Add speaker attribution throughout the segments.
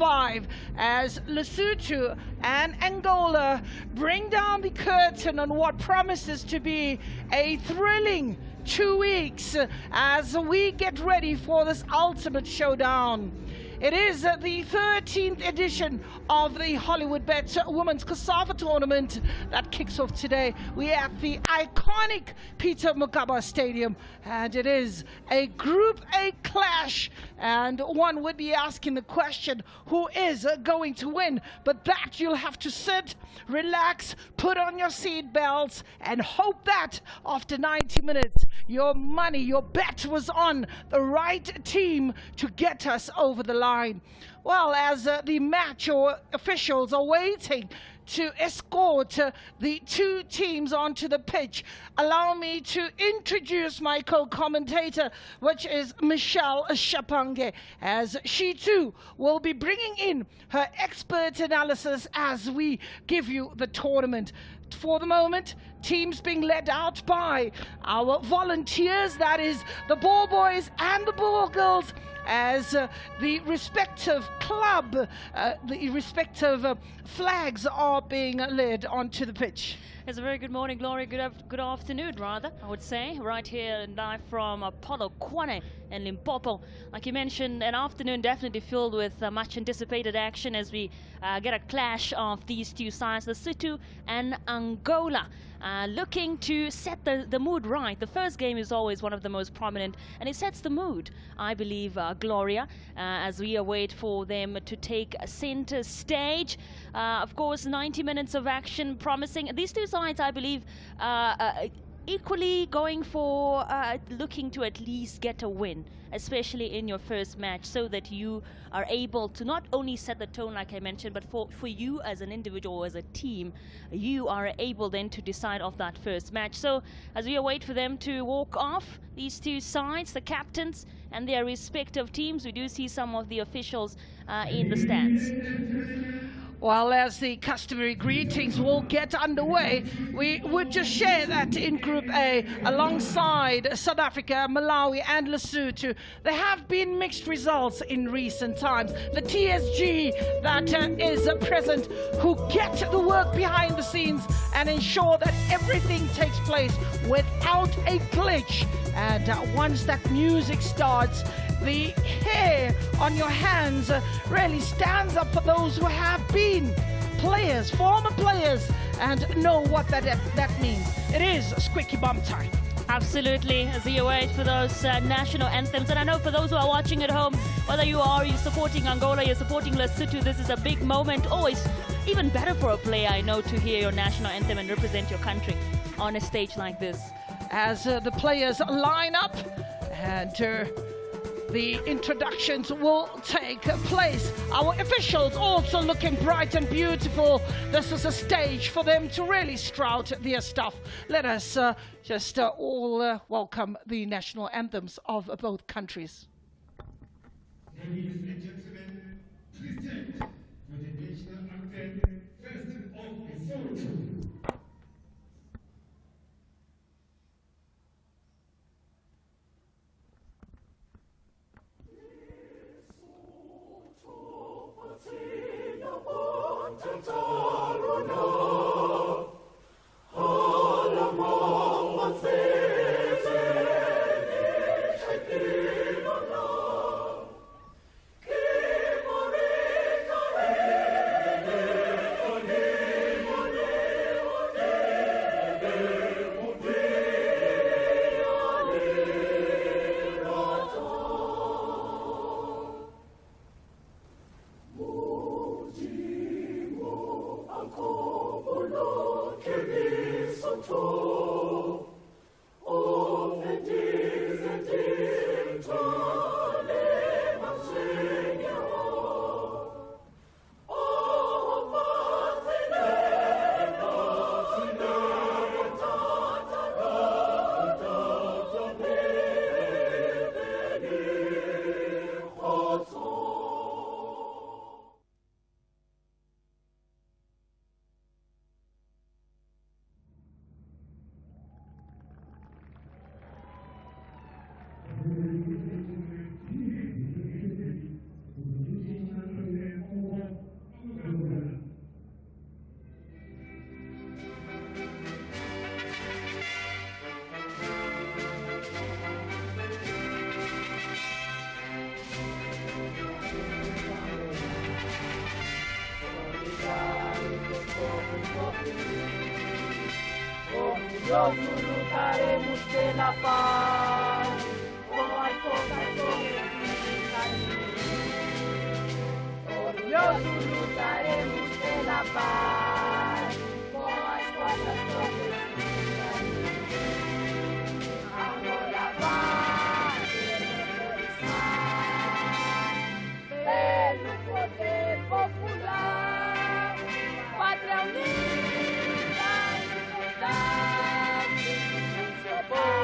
Speaker 1: 5 as Lesotho and Angola bring down the curtain on what promises to be a thrilling 2 weeks as we get ready for this ultimate showdown. It is the 13th edition of the HOLLYWOODBETS Women's COSAFA tournament that kicks off today. We are at the iconic Peter Mokaba Stadium, and it is a Group A clash, and one would be asking the question, who is going to win? But that you'll have to sit, relax, put on your seat belts, and hope that after 90 minutes, your money, your bet was on the right team to get us over the line. Well, as the match or officials are waiting to escort the two teams onto the pitch, allow me to introduce my co-commentator, which is Michelle Shapange, as she too will be bringing in her expert analysis as we give you the tournament. For the moment, teams being led out by our volunteers, that is the ball boys and the ball girls, as the respective club, the respective flags are being led onto the pitch.
Speaker 2: It's a very good morning, Gloria. Good afternoon, rather, I would say. Right here live from Polokwane in Limpopo. Like you mentioned, an afternoon definitely filled with much anticipated action as we get a clash of these two sides, Lesotho and Angola. Looking to set the mood right. The first game is always one of the most prominent, and it sets the mood, I believe, Gloria, as we await for them to take center stage. Of course, 90 minutes of action promising. These two sides, I believe, equally going for looking to at least get a win, especially in your first match, so that you are able to not only set the tone, like I mentioned, but for you as an individual or as a team, you are able then to decide of that first match. So as we await for them to walk off, these two sides, the captains and their respective teams, we do see some of the officials in the stands.
Speaker 1: Well, as the customary greetings will get underway, we would just share that in Group A, alongside South Africa, Malawi and Lesotho, there have been mixed results in recent times. The TSG that is present, who get the work behind the scenes and ensure that everything takes place without a glitch. And once that music starts, the hair on your hands really stands up for those who have been players, former players, and know what that means. It is squeaky bum time.
Speaker 2: Absolutely, as you wait for those national anthems. And I know for those who are watching at home, whether you're supporting Angola, you're supporting Lesotho, this is a big moment. Always even better for a player, I know, to hear your national anthem and represent your country on a stage like this.
Speaker 1: As the players line up and the introductions will take place. Our officials also looking bright and beautiful. This is a stage for them to really sprout their stuff. Let us just all welcome the national anthems of both countries.
Speaker 3: Ladies and gentlemen, please stand for the national anthem, first of Lesotho.
Speaker 4: Orgulhosos lutaremos pela paz, com as forças domesticadas. Orgulhosos lutaremos pela paz, com as forças domesticadas. Angola vai pelo poder popular, pátria unida e liberdade, seu povo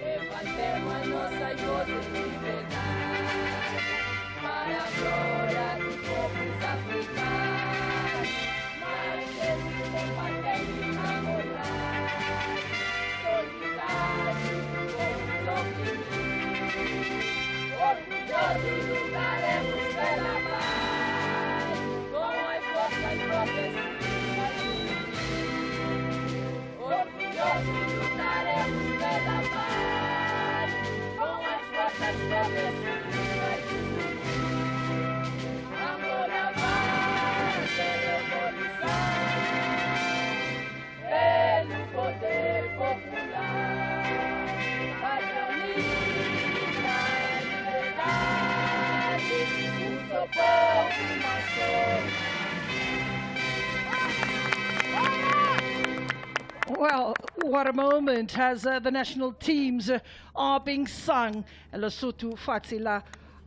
Speaker 4: levantemos nossas vozes de liberdade, para a glória dos povos africanos, mais gente combatente na moral, solidário dos povos oprimidos, orgulhosos lutaremos pela paz, com as forças progressistas. Orgulhosos lutaremos pela paz, com as forças progressistas. Angola vai pela evolução, pelo poder popular, pátria unida e liberdade, o seu povo maçom.
Speaker 1: Well, what a moment as the national teams are being sung. Lesotho Fatsila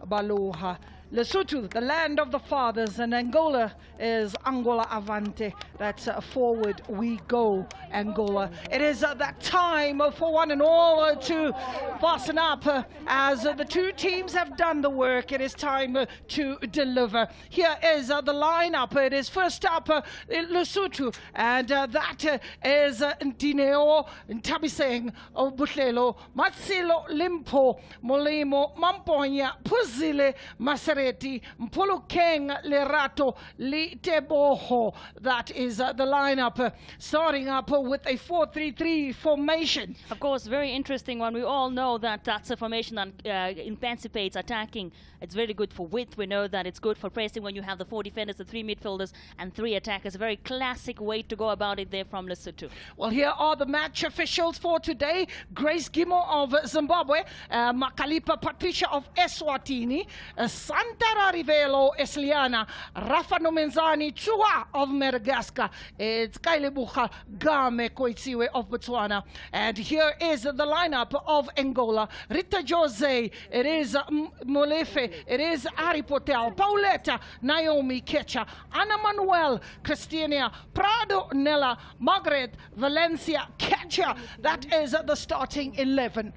Speaker 1: Baloha. Lesotho, the land of the fathers, and Angola is Angola Avante. That's forward we go, Angola. It is that time for one and all to fasten up as the two teams have done the work. It is time to deliver. Here is the lineup. It is first up Lesotho, and that is Dineo Ntabiseng Obutlelo, Matsilo Limpo, Molemo Mamponya, Puzile Masere. Mpolo Keng Lerato Liteboho. That is the lineup, starting up with a 4-3-3 formation.
Speaker 2: Of course, very interesting one. We all know that that's a formation that emancipates attacking. It's very good for width. We know that it's good for pressing when you have the 4 defenders, the 3 midfielders, and 3 attackers. A very classic way to go about it there from Lesotho.
Speaker 1: Well, here are the match officials for today. Grace Gimo of Zimbabwe, Makalipa Patricia of Eswatini, Santara Rivelo Esliana, Rafa Nomenzani Chua of Madagascar, it's Kailebucha Game Koitsiwe of Botswana. And here is the lineup of Angola. Rita Jose, it is Molefe, it is Ari Potel, Pauletta, Naomi Kecha, Ana Manuel, Christina, Prado Nella, Margaret, Valencia, Kecha. That is the starting 11.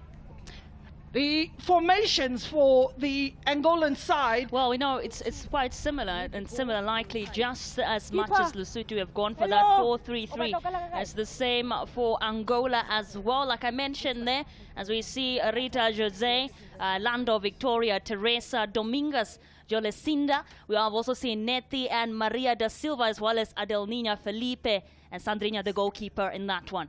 Speaker 1: The formations for the Angolan side.
Speaker 2: Well, we know it's quite similar and similar, likely just as much as Lesotho have gone for that 4-3-3 as the same for Angola as well. Like I mentioned there, as we see Rita Jose, Lando Victoria, Teresa Dominguez, Jolecinda. We have also seen Neti and Maria da Silva, as well as Adelnina Felipe and Sandrina, the goalkeeper, in that one.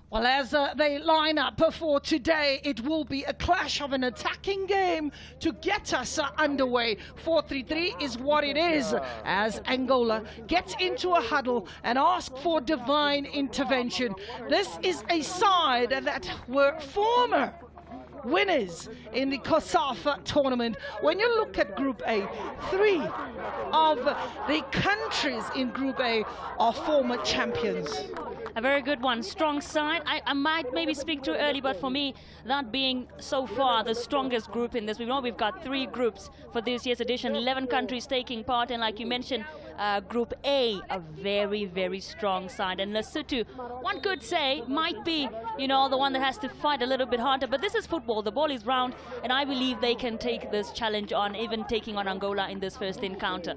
Speaker 1: Well, as they line up for today, it will be a clash of an attacking game to get us underway. 4-3-3 is what it is, as Angola gets into a huddle and asks for divine intervention. This is a side that were former winners in the COSAFA tournament. When you look at Group A, 3 of the countries in Group A are former champions.
Speaker 2: A very good one, strong side. I might maybe speak too early, but for me, that being so far the strongest group in this. We know we've got 3 groups for this year's edition, 11 countries taking part, and like you mentioned, Group A, a very, very strong side. And Lesotho, one could say, might be, you know, the one that has to fight a little bit harder, but this is football. The ball is round, and I believe they can take this challenge on, even taking on Angola in this first encounter.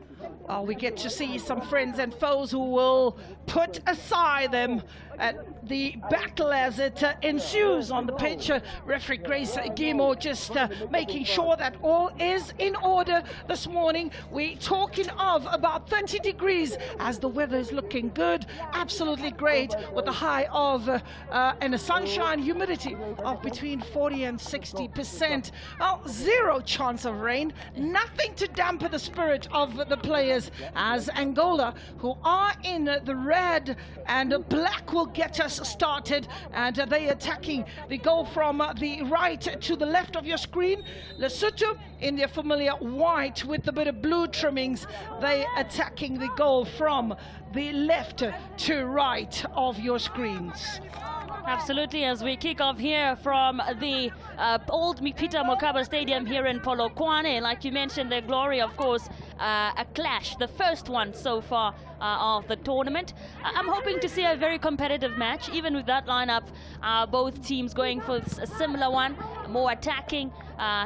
Speaker 1: We get to see some friends and foes who will put aside them at the battle as it ensues on the pitch. Referee Grace Gimo just making sure that all is in order this morning. We're talking of about 30 degrees as the weather is looking good, absolutely great, with a high of and a sunshine humidity of between 40 and 60%. Well, zero chance of rain, nothing to dampen the spirit of the players, as Angola, who are in the red and black, will get us started, and they attacking the goal from the right to the left of your screen. Lesotho in their familiar white with a bit of blue trimmings, they attacking the goal from the left to right of your screens.
Speaker 2: Absolutely, as we kick off here from the old Peter Mokaba Stadium here in Polokwane. Like you mentioned, the glory, of course, a clash, the first one so far of the tournament. I'm hoping to see a very competitive match, even with that lineup, both teams going for a similar one, more attacking,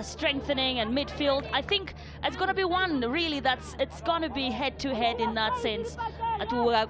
Speaker 2: strengthening and midfield. I think it's going to be one really it's going to be head-to-head in that sense.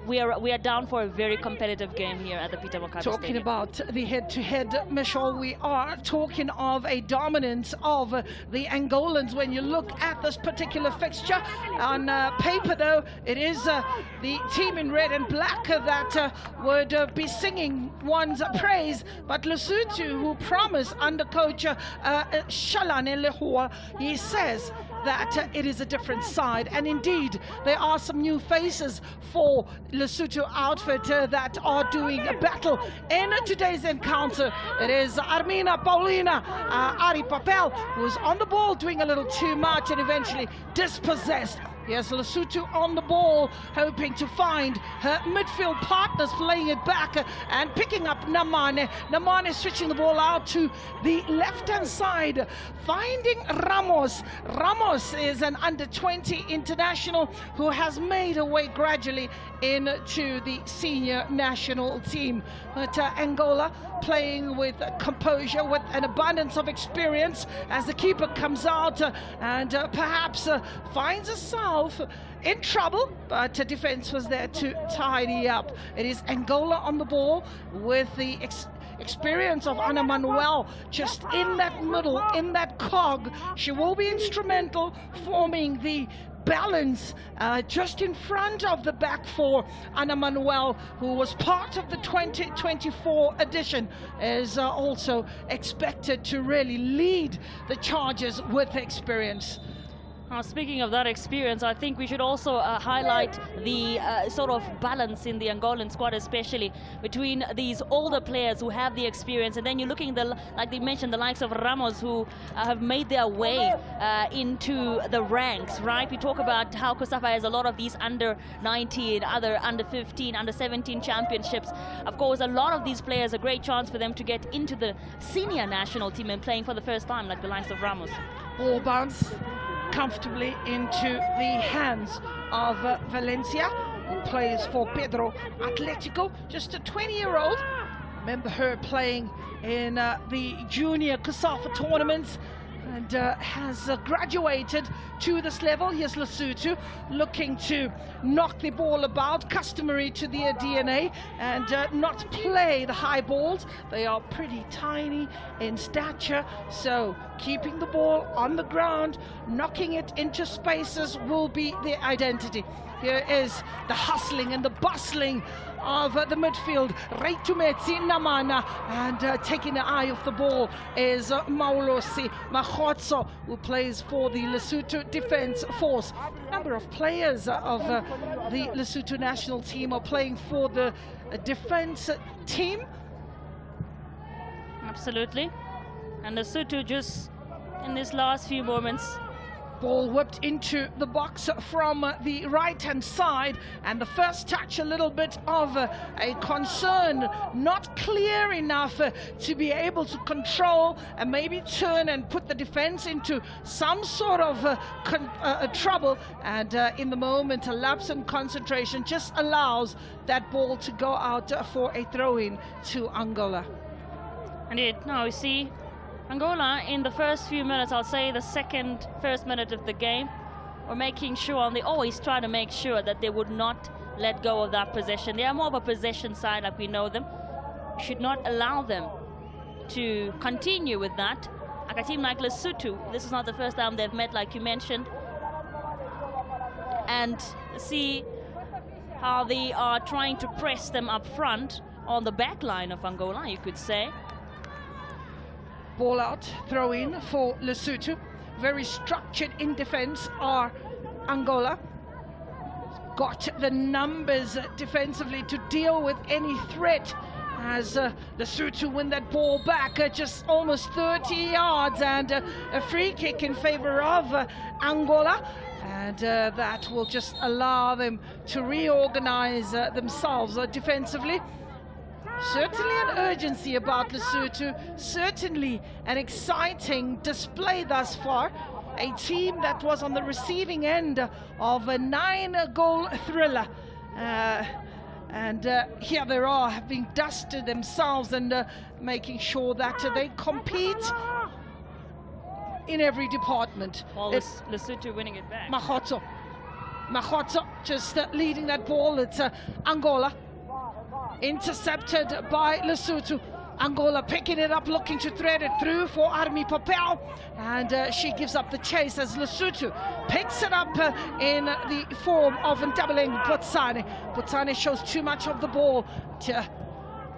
Speaker 2: We are down for a very competitive game here at the Peter Mokaba Stadium.
Speaker 1: Talking about the head-to-head, Michelle, we are talking of a dominance of the Angolans when you look at this particular fixture. On paper, though, it is the team in red and black that would be singing one's praise, but Lesotho, who promised under coach Shalane Lehua, he says that it is a different side, and indeed there are some new faces for Lesotho outfit that are doing a battle in today's encounter. It is Armina Paulina Ari Papel, who's on the ball doing a little too much and eventually dispossessed. Yes, Lesotho on the ball, hoping to find her midfield partners, playing it back and picking up Namane. Namane switching the ball out to the left-hand side, finding Ramos. Ramos is an under-20 international who has made her way gradually into the senior national team. But Angola playing with composure, with an abundance of experience, as the keeper comes out and perhaps finds herself in trouble, but defense was there to tidy up. It is Angola on the ball with the experience of Ana Manuel just in that middle, in that cog. She will be instrumental forming the balance just in front of the back four. Ana Manuel, who was part of the 2024 edition, is also expected to really lead the charges with experience.
Speaker 2: Speaking of that experience, I think we should also highlight the sort of balance in the Angolan squad, especially between these older players who have the experience, and then you're looking like they mentioned, the likes of Ramos, who have made their way into the ranks, right? We talk about how COSAFA has a lot of these under 19, other under 15, under 17 championships. Of course, a lot of these players, a great chance for them to get into the senior national team and playing for the first time, like the likes of Ramos.
Speaker 1: Ball bounce comfortably into the hands of Valencia, who plays for Pedro Atletico, just a 20-year-old. Remember her playing in the junior COSAFA tournaments, and has graduated to this level. Here's Lesotho looking to knock the ball about, customary to their DNA, and not play the high balls. They are pretty tiny in stature, so keeping the ball on the ground, knocking it into spaces will be their identity. Here is the hustling and the bustling of the midfield. Reitumeti Namana, and taking the eye off the ball is Maulosi Mahotso, who plays for the Lesotho Defence Force. A number of players of the Lesotho national team are playing for the defence team.
Speaker 2: Absolutely. And Lesotho just in these last few moments,
Speaker 1: ball whipped into the box from the right-hand side, and the first touch a little bit of a concern, not clear enough to be able to control and maybe turn and put the defense into some sort of trouble, and in the moment a lapse in concentration just allows that ball to go out for a throw-in to Angola.
Speaker 2: Indeed. Now we see Angola in the first few minutes, I'll say the first minute of the game, were making sure, and they always try to make sure that they would not let go of that possession. They are more of a possession side, like we know them. You should not allow them to continue with that. Like a team like Lesotho, this is not the first time they've met, like you mentioned. And see how they are trying to press them up front on the back line of Angola, you could say.
Speaker 1: Ball out, throw in for Lesotho. Very structured in defense are Angola. Got the numbers defensively to deal with any threat, as Lesotho win that ball back just almost 30 yards, and a free kick in favor of Angola, and that will just allow them to reorganize themselves defensively. Certainly an urgency about Lesotho, certainly an exciting display thus far. A team that was on the receiving end of a 9-goal thriller. And here they are, having dusted themselves and making sure that they compete in every department.
Speaker 2: Well, Lesotho winning it back.
Speaker 1: Mahotso just leading that ball. It's Angola. Intercepted by Lesotho. Angola picking it up, looking to thread it through for Army Papel, and she gives up the chase as Lesotho picks it up in the form of Ntabeleng Botsane. Botsane shows too much of the ball to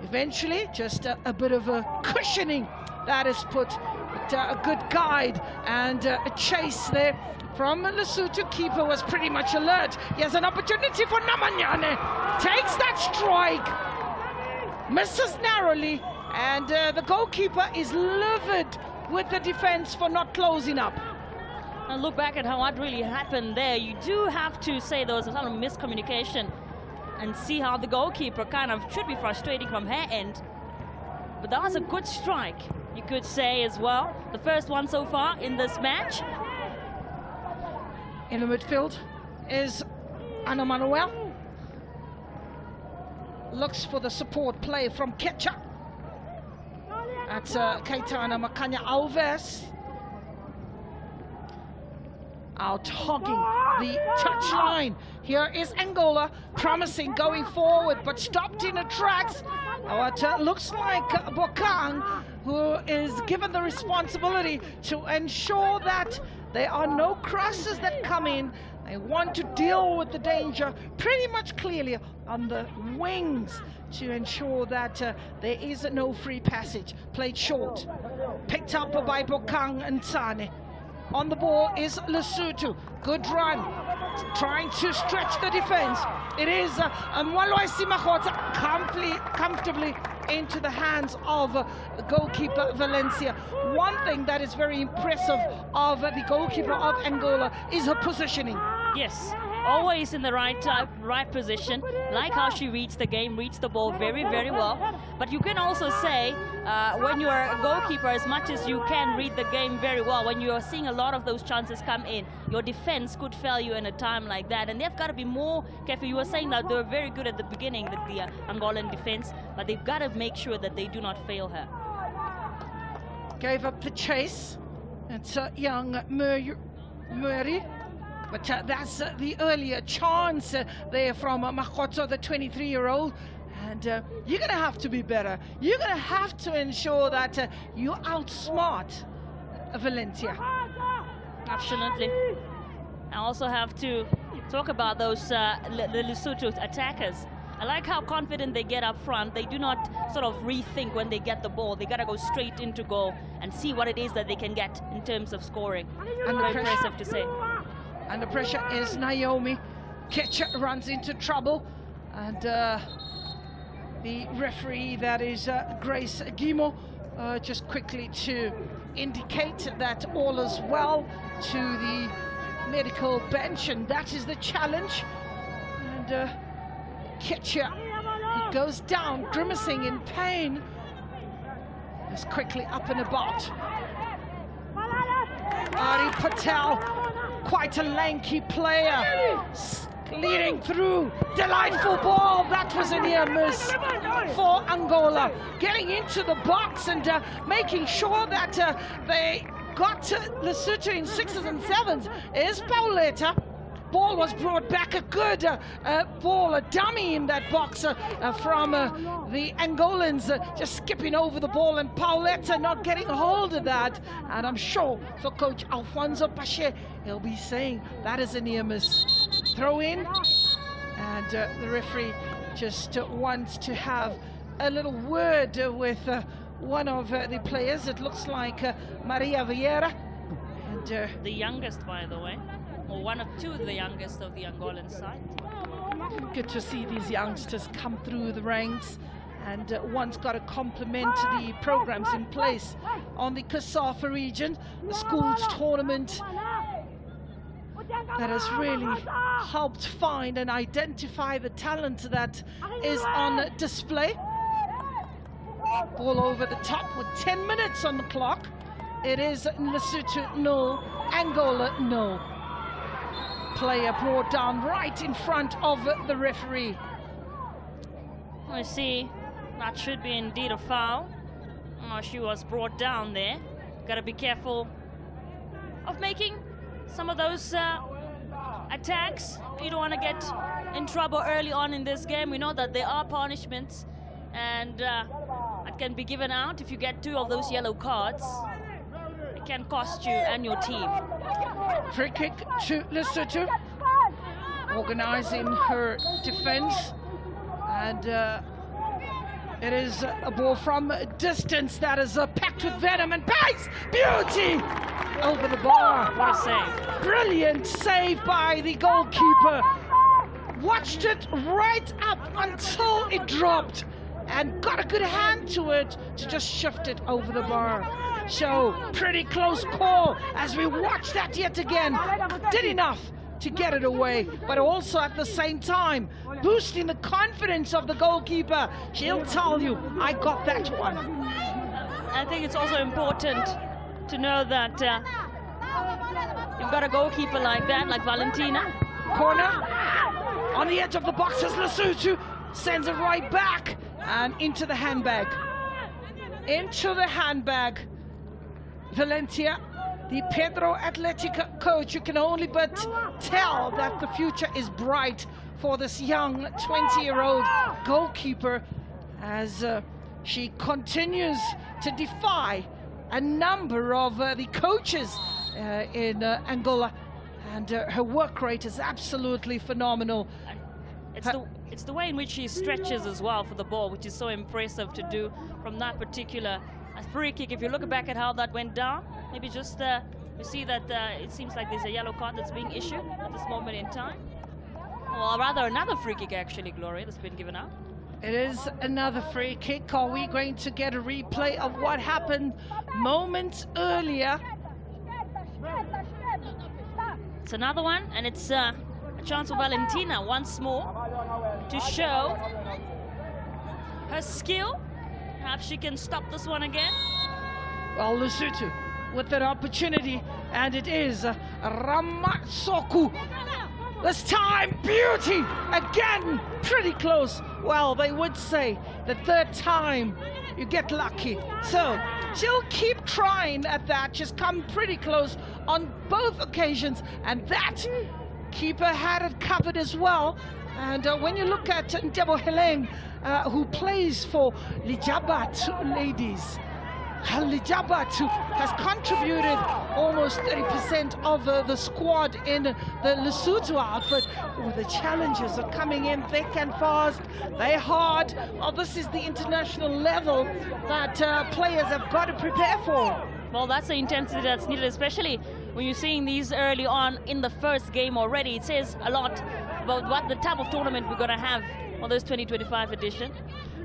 Speaker 1: eventually just a bit of a cushioning that is put, but a good guide and a chase there from Lesotho. Keeper was pretty much alert. He has an opportunity for Namanyane, takes that strike, misses narrowly, and the goalkeeper is livid with the defense for not closing up.
Speaker 2: And look back at how what really happened there. You do have to say there was a lot of miscommunication, and see how the goalkeeper kind of should be frustrating from her end. But that was a good strike, you could say as well. The first one so far in this match.
Speaker 1: In the midfield is Ana Manuel. Looks for the support play from Ketcha. That's Keitana Makanya Alves. Out hogging the touchline. Here is Angola, promising going forward, but stopped in her tracks. What looks like Bokang, who is given the responsibility to ensure that there are no crosses that come in. They want to deal with the danger pretty much clearly on the wings to ensure that there is no free passage. Played short, picked up by Bokang and Sane. On the ball is Lesotho. Good run, trying to stretch the defense. It is Mwalwaisi Mahota comfortably into the hands of goalkeeper Valencia. One thing that is very impressive of the goalkeeper of Angola is her positioning.
Speaker 2: Yes, always in the right position, like how she reads the game, reads the ball very, very well. But you can also say, when you are a goalkeeper, as much as you can read the game very well, when you are seeing a lot of those chances come in, your defense could fail you in a time like that. And they've got to be more careful. You were saying that they were very good at the beginning with the Angolan defense, but they've got to make sure that they do not fail her.
Speaker 1: Gave up the chase. It's young Murray. But that's the earlier chance there from Makoto, the 23-year-old. And you're going to have to be better. You're going to have to ensure that you outsmart Valencia.
Speaker 2: Absolutely. I also have to talk about those the Lesotho attackers. I like how confident they get up front. They do not sort of rethink when they get the ball. They got to go straight into goal and see what it is that they can get in terms of scoring.
Speaker 1: And
Speaker 2: very impressive to say.
Speaker 1: Under pressure is Naomi. Ketcha runs into trouble, and the referee, that is Grace Guimo, just quickly to indicate that all is well to the medical bench, and that is the challenge. And Ketcha, who goes down grimacing in pain, is quickly up and about. Ari Patel, quite a lanky player, leading through. Delightful ball. That was a near miss for Angola. Getting into the box and making sure that they got Lesotho in 6s and 7s is Pauletta. Ball was brought back, a good ball, a dummy in that box from the Angolans, just skipping over the ball, and Pauletta not getting a hold of that. And I'm sure for Coach Alfonso Pache, he'll be saying that is a near miss. Throw in, and the referee just wants to have a little word with one of the players. It looks like Maria Vieira. And,
Speaker 2: the youngest, by the way. Or one of two, the youngest of the Angolan side.
Speaker 1: Good to see these youngsters come through the ranks, and one's got to compliment the programs in place on the COSAFA region, the schools tournament that has really helped find and identify the talent that is on display. Ball over the top with 10 minutes on the clock. It is Lesotho 0, Angola 0. Player brought down right in front of the referee.
Speaker 2: I see that should be indeed a foul. Oh, she was brought down there. Got to be careful of making some of those attacks. You don't want to get in trouble early on in this game. We know that there are punishments, and that can be given out if you get 2 of those yellow cards. It can cost you and your team.
Speaker 1: Free kick to Lesotho, organizing her defense, and it is a ball from distance that is packed with venom and pace. Beauty over the bar.
Speaker 2: What a save.
Speaker 1: Brilliant save by the goalkeeper. Watched it right up until it dropped and got a good hand to it to just shift it over the bar. So, pretty close call as we watch that yet again. Did enough to get it away, but also at the same time, boosting the confidence of the goalkeeper. She'll tell you, I got that one.
Speaker 2: I think it's also important to know that you've got a goalkeeper like that, like Valentina.
Speaker 1: Corner on the edge of the box as Lesotho sends it right back and into the handbag. Into the handbag. Valentia, the Pedro Athletic coach, you can only but tell that the future is bright for this young 20-year-old goalkeeper as she continues to defy a number of the coaches in Angola, and her work rate is absolutely phenomenal.
Speaker 2: It's the way in which she stretches as well for the ball, which is so impressive to do from that particular free kick. If you look back at how that went down, maybe just you see that it seems like there's a yellow card that's being issued at this moment in time. Or rather another free kick actually, Gloria, that's been given out.
Speaker 1: It is another free kick. Are we going to get a replay of what happened moments earlier?
Speaker 2: It's another one, and it's a chance for Valentina once more to show her skill. Perhaps she can stop this one again.
Speaker 1: Well, Lesotho with that opportunity, and it is Ramatsoku. This time, beauty again, pretty close. Well, they would say the third time you get lucky. So she'll keep trying at that. She's come pretty close on both occasions, and that keeper had it covered as well. And when you look at Ntebo Heleng, who plays for Lijabat ladies, Lijabat has contributed almost 30% of the squad in the Lesotho outfit. Oh, the challenges are coming in thick and fast. They're hard. Oh, this is the international level that players have got to prepare for.
Speaker 2: Well, that's the intensity that's needed, especially when you're seeing these early on in the first game already. It says a lot about what the type of tournament we're going to have on this 2025 edition.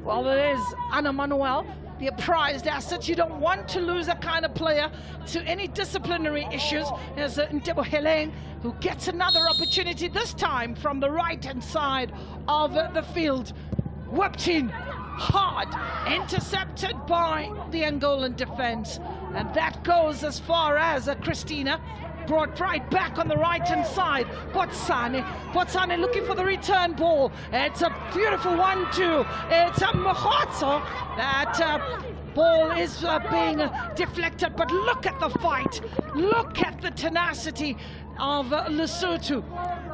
Speaker 1: Well, there is Ana Manuel, the prized asset. You don't want to lose that kind of player to any disciplinary issues. There's Ntebo Heleng, who gets another opportunity, this time from the right-hand side of the field. Whipped in hard, intercepted by the Angolan defense. And that goes as far as Christina, brought right back on the right-hand side. Botsane looking for the return ball. It's a beautiful 1-2. It's a Mokotso that Ball is being deflected, but look at the fight. Look at the tenacity of Lesotho,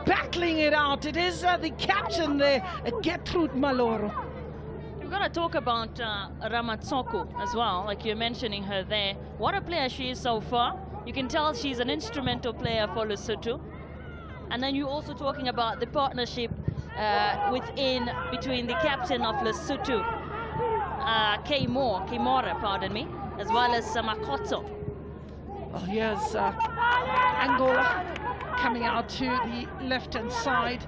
Speaker 1: battling it out. It is the captain there, Gertrude Maloro.
Speaker 2: We've got to talk about Ramatsoko as well, like you're mentioning her there. What a player she is so far. You can tell she's an instrumental player for Lesotho. And then you're also talking about the partnership between the captain of Lesotho, Kimora, pardon me, as well as Makotso.
Speaker 1: Well, here's Angola coming out to the left-hand side.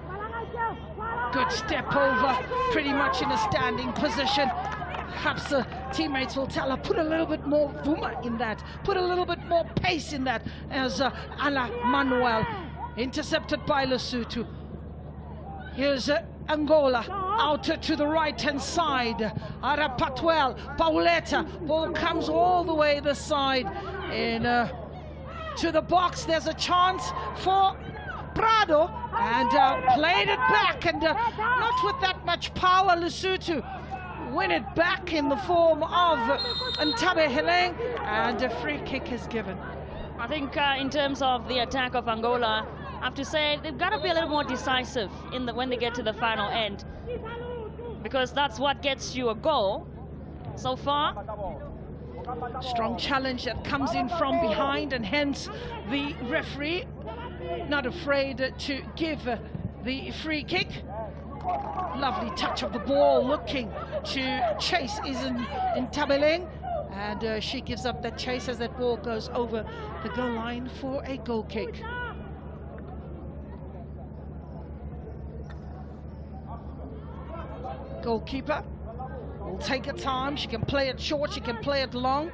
Speaker 1: Good step over, pretty much in a standing position. Perhaps the teammates will tell her, put a little bit more vuma in that, put a little bit more pace in that, as Ala Manuel, intercepted by Lesotho. Here's Angola out to the right-hand side. Arapatuel, Pauleta, ball comes all the way this side. And to the box, there's a chance for Prado, and played it back, and not with that much power. Lesotho win it back in the form of Ntabe Heleng, and a free kick is given.
Speaker 2: I think in terms of the attack of Angola, I have to say they've got to be a little more decisive when they get to the final end, because that's what gets you a goal. So far,
Speaker 1: strong challenge that comes in from behind, and hence the referee not afraid to give the free kick. Lovely touch of the ball, looking to chase is in Tabeleng, and she gives up that chase as that ball goes over the goal line for a goal kick. Goalkeeper will take her time. She can play it short, she can play it long.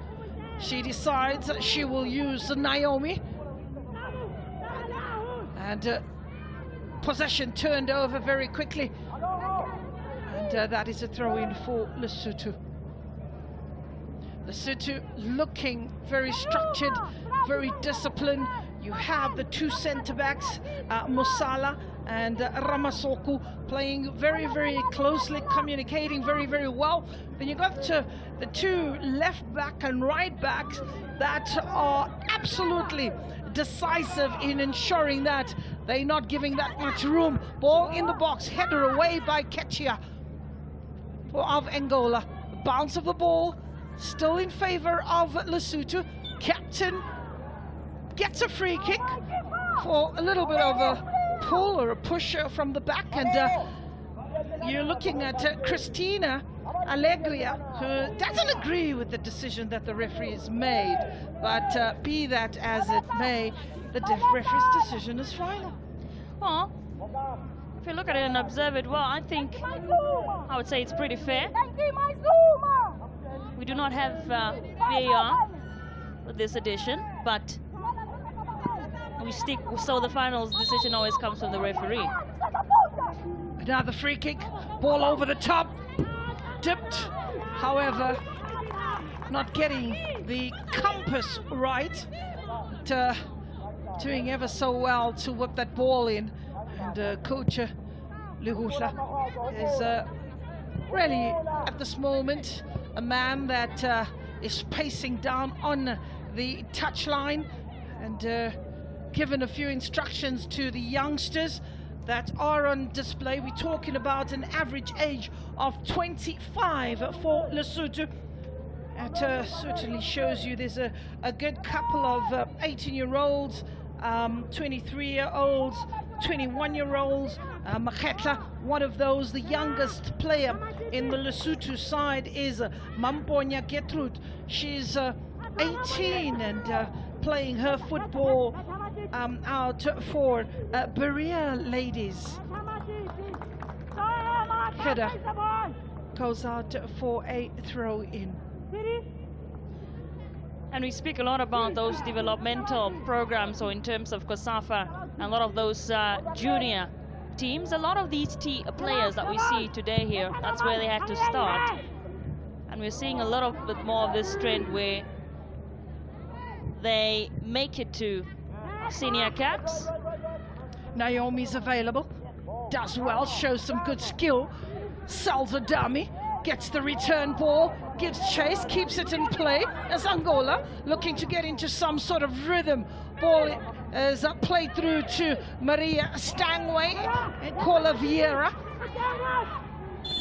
Speaker 1: She decides that she will use Naomi, and possession turned over very quickly, and that is a throw-in for Lesotho. Lesotho looking very structured, very disciplined. You have the two centre-backs, Musala and Ramatsoko, playing very, very closely, communicating very, very well. Then you got the two left back and right backs that are absolutely decisive in ensuring that they're not giving that much room. Ball in the box, header away by Kechia of Angola. Bounce of the ball, still in favor of Lesotho. Captain gets a free kick for a little bit of a pull or a push from the back, and you're looking at Christina Allegria, who doesn't agree with the decision that the referee has made, but be that as it may, the referee's decision is final.
Speaker 2: Well, if you look at it and observe it well, I would say it's pretty fair. We do not have VAR with this edition, but we stick, so the final decision always comes from the referee.
Speaker 1: Another free kick, ball over the top, dipped, however, not getting the compass right, but doing ever so well to whip that ball in. And coach Lehutla is really, at this moment, a man that is pacing down on the touchline, and given a few instructions to the youngsters that are on display. We're talking about an average age of 25 for Lesotho. It certainly shows you there's a good couple of 18-year-olds, 23-year-olds, 21-year-olds. Makhetla, one of those, the youngest player in the Lesotho side is Mamponya Gertrude. She's 18 and playing her football out for Berea ladies. Header goes out for a throw-in.
Speaker 2: And we speak a lot about those developmental programs, or in terms of COSAFA, a lot of those junior teams. A lot of these players that we see today here, that's where they had to start. And we're seeing a little bit more of this trend where they make it to senior caps.
Speaker 1: Naomi's available, does well, shows some good skill, sells a dummy, gets the return ball, gives chase, keeps it in play as Angola looking to get into some sort of rhythm. Ball is played through to Maria Stangway and Cola Vieira.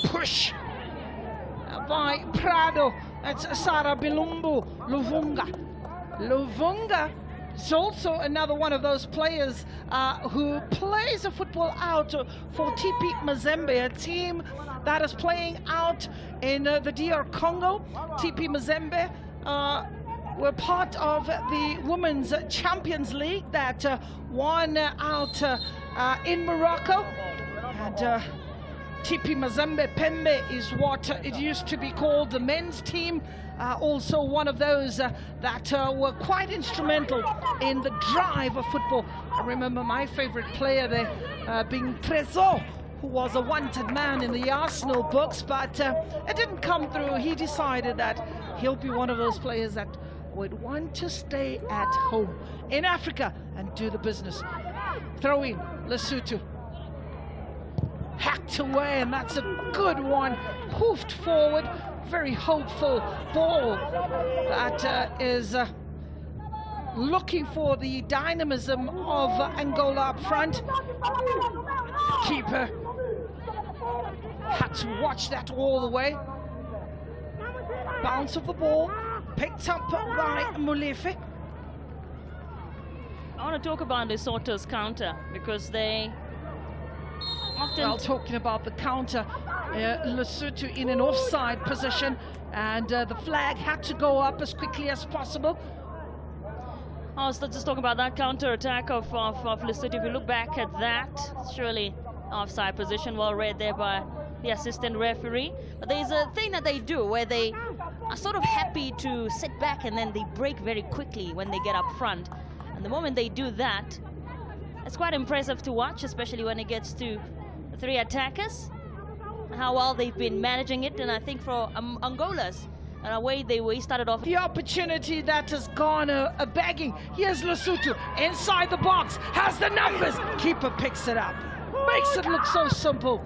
Speaker 1: Push by Prado. That's Sara Bilumbu. Luvunga is also another one of those players who plays a football out for TP Mazembe, a team that is playing out in the DR Congo. TP Mazembe were part of the Women's Champions League that won out in Morocco. And TP Mazembe Pembe is what it used to be called, the men's team. Also one of those that were quite instrumental in the drive of football. I remember my favorite player there being Trésor, who was a wanted man in the Arsenal books, but it didn't come through. He decided that he'll be one of those players that would want to stay at home in Africa and do the business. Throw in Lesotho. Hacked away, and that's a good one. Hoofed forward. Very hopeful ball that is looking for the dynamism of Angola up front. Keeper had to watch that all the way. Bounce of the ball, picked up by Molefe.
Speaker 2: I want to talk about Lesotho's counter because they often...
Speaker 1: Well, talking about the counter, Lesotho in an offside position, and the flag had to go up as quickly as possible.
Speaker 2: I was just talking about that counter-attack of Lesotho. If you look back at that, surely offside position, well read there by the assistant referee. But there's a thing that they do where they are sort of happy to sit back and then they break very quickly when they get up front. And the moment they do that, it's quite impressive to watch, especially when it gets to the three attackers, how well they've been managing it. And I think for Angola's away, they started off.
Speaker 1: The opportunity that has gone a begging. Here's Lesotho inside the box, has the numbers. Keeper picks it up, makes it look so simple.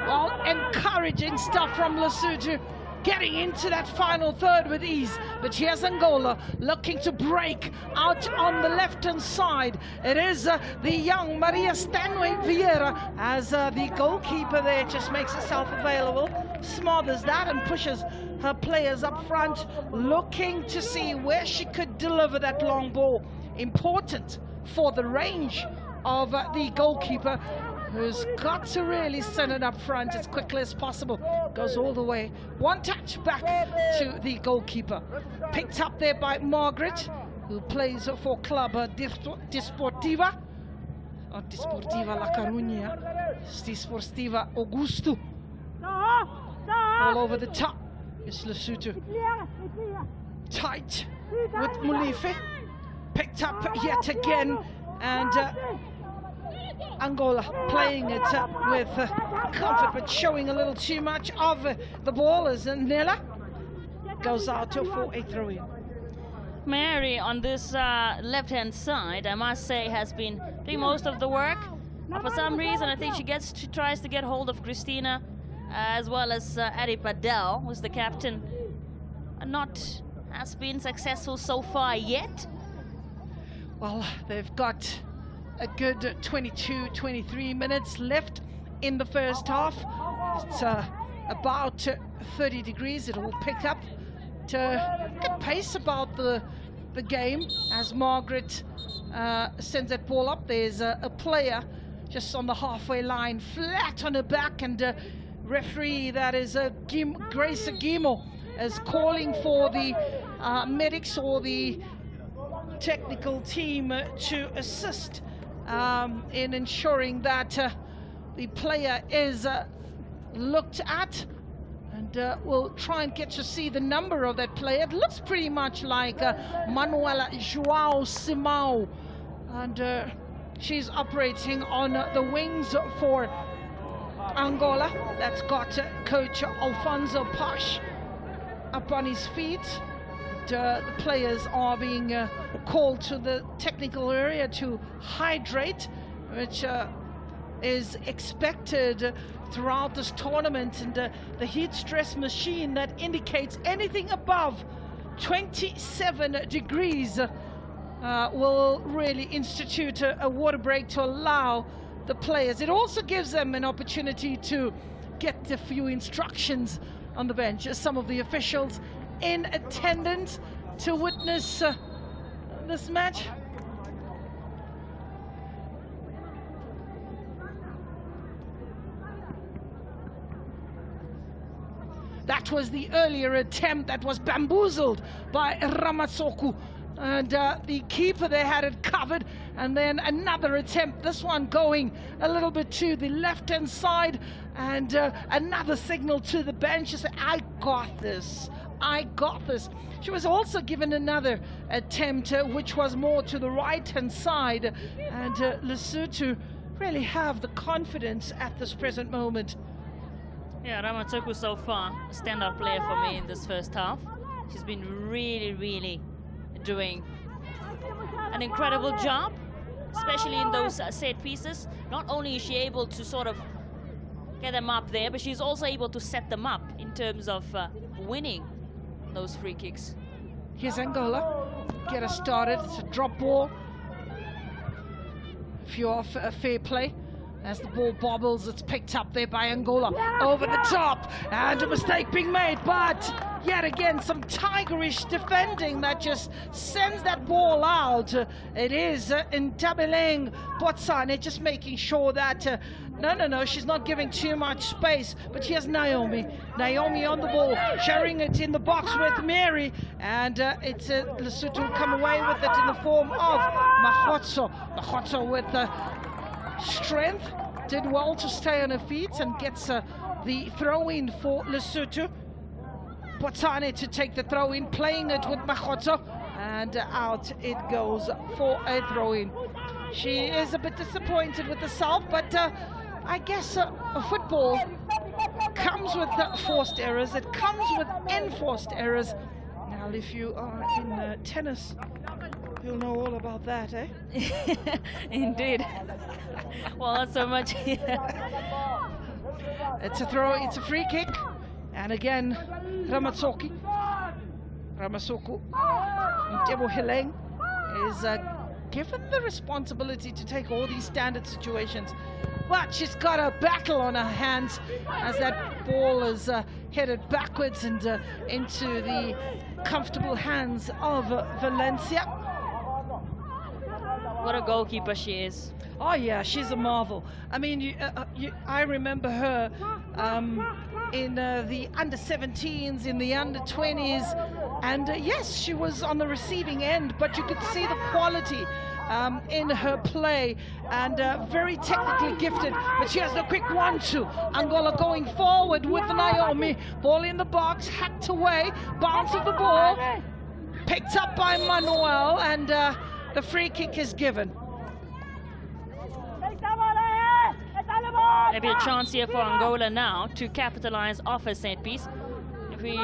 Speaker 1: Well, encouraging stuff from Lesotho, getting into that final third with ease. But here's Angola looking to break out on the left-hand side. It is the young Maria Stanley Vieira as the goalkeeper there just makes herself available, smothers that and pushes her players up front, looking to see where she could deliver that long ball. Important for the range of the goalkeeper, who's got to really send it up front as quickly as possible. Goes all the way. One touch back to the goalkeeper. Picked up there by Margaret, who plays for Club Desportiva. Or Desportiva La Coruña. Desportiva Augusto. All over the top is Lesotho. Tight with Molefe. Picked up yet again, and Angola playing it with comfort, but showing a little too much of the ball as Nella goes out for a throw-in.
Speaker 2: Mary on this left-hand side, I must say, has been doing most of the work. For some reason, I think she tries to get hold of Christina, as well as Adi Padel, who's the captain. Has been successful so far yet.
Speaker 1: Well, they've got a good 22-23 minutes left in the first half. It's about 30 degrees. It will pick up to good pace about the game as Margaret sends that ball up. There's a player just on the halfway line, flat on her back, and referee, that is Grace Agimo, is calling for the medics or the technical team to assist in ensuring that the player is looked at, and we'll try and get to see the number of that player. It looks pretty much like Manuela João Simão, and she's operating on the wings for Angola. That's got coach Alfonso Pash up on his feet. The players are being called to the technical area to hydrate, which is expected throughout this tournament, and the heat stress machine that indicates anything above 27 degrees will really institute a water break to allow the players. It also gives them an opportunity to get a few instructions on the bench. Some of the officials in attendance to witness this match. That was the earlier attempt that was bamboozled by Ramatsoku, and the keeper there had it covered. And then another attempt, this one going a little bit to the left-hand side, and another signal to the bench to say, I got this, I got this. She was also given another attempt, which was more to the right-hand side, and Lesotho really have the confidence at this present moment.
Speaker 2: Yeah, Ramatsoku so far, a standout player for me in this first half. She's been really doing an incredible job, especially in those set pieces. Not only is she able to sort of get them up there, but she's also able to set them up in terms of winning those free kicks.
Speaker 1: Here's Angola, get us started. It's a drop ball. If you're off a fair play. As the ball bobbles, it's picked up there by Angola, over the top, and a mistake being made, but yet again some tigerish defending that just sends that ball out. It is in Tabeleng Botsane, just making sure that no, she's not giving too much space. But here's Naomi on the ball, sharing it in the box with Mary, and it's Lesotho come away with it in the form of Mahotso with strength, did well to stay on her feet and gets the throw-in for Lesotho. Botsane to take the throw-in, playing it with Mahotso, and out it goes for a throw-in. She is a bit disappointed with herself, but I guess football comes with forced errors. It comes with enforced errors. Now, if you are in tennis, you'll know all about that, eh?
Speaker 2: Indeed. Well, not so much here.
Speaker 1: It's a throw, it's a free kick. And again, Ramatsoku Ntebo Heleng is given the responsibility to take all these standard situations. But she's got a battle on her hands as that ball is headed backwards and into the comfortable hands of Valencia.
Speaker 2: What a goalkeeper she is.
Speaker 1: Oh yeah, she's a marvel. I mean, I remember her in the under-17s, in the under-20s, and yes, she was on the receiving end, but you could see the quality in her play, and very technically gifted. But she has the quick 1-2. Angola going forward with Naomi. Ball in the box, hacked away, bounce of the ball, picked up by Manuel, and the free kick is given.
Speaker 2: Maybe a chance here for Angola now to capitalize off a set piece. If we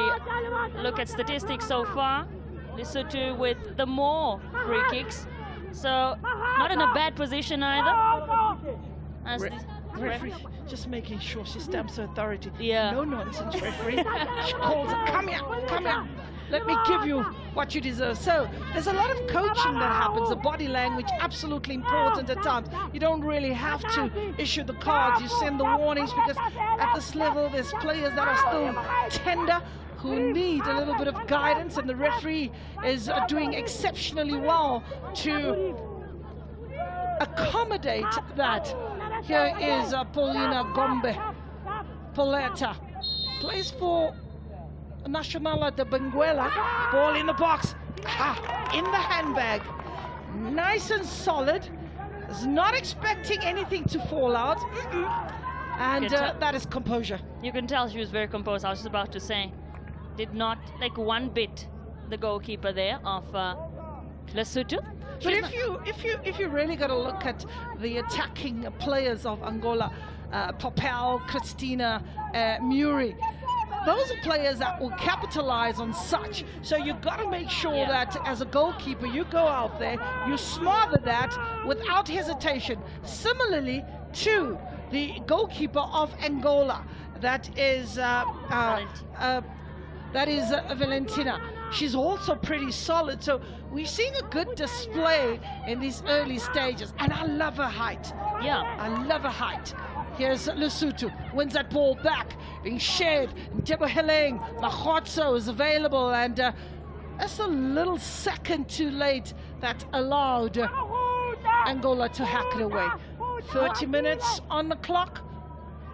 Speaker 2: look at statistics so far, Lesotho with the more free kicks. So not in a bad position either. As
Speaker 1: Referee just making sure she stamps her authority.
Speaker 2: Yeah.
Speaker 1: No nonsense, referee. She calls her, come here, come here. Let me give you what you deserve. So there's a lot of coaching that happens. The body language, absolutely important at times. You don't really have to issue the cards. You send the warnings, because at this level there's players that are still tender, who need a little bit of guidance, and the referee is doing exceptionally well to accommodate that. Here is Paulina Gombe. Poleta plays for Nacional de Benguela. Ball in the box, in the handbag, nice and solid. Is not expecting anything to fall out, and that is composure. You
Speaker 2: can tell she was very composed. I was just about to say, did not like one bit the goalkeeper there of Lesotho.
Speaker 1: But if you really got to look at the attacking players of Angola, Popel, Christina, Muri, those are players that will capitalize on such. So you've got to make sure that as a goalkeeper, you go out there, you smother that without hesitation. Similarly, to the goalkeeper of Angola. That is Valentina. She's also pretty solid. So we're seeing a good display in these early stages. And I love her height.
Speaker 2: Yeah.
Speaker 1: I love her height. Here's Lesotho, wins that ball back, being shared. Teboheleng Magotso is available, and that's a little second too late that allowed Angola to hack it away. 30 minutes on the clock,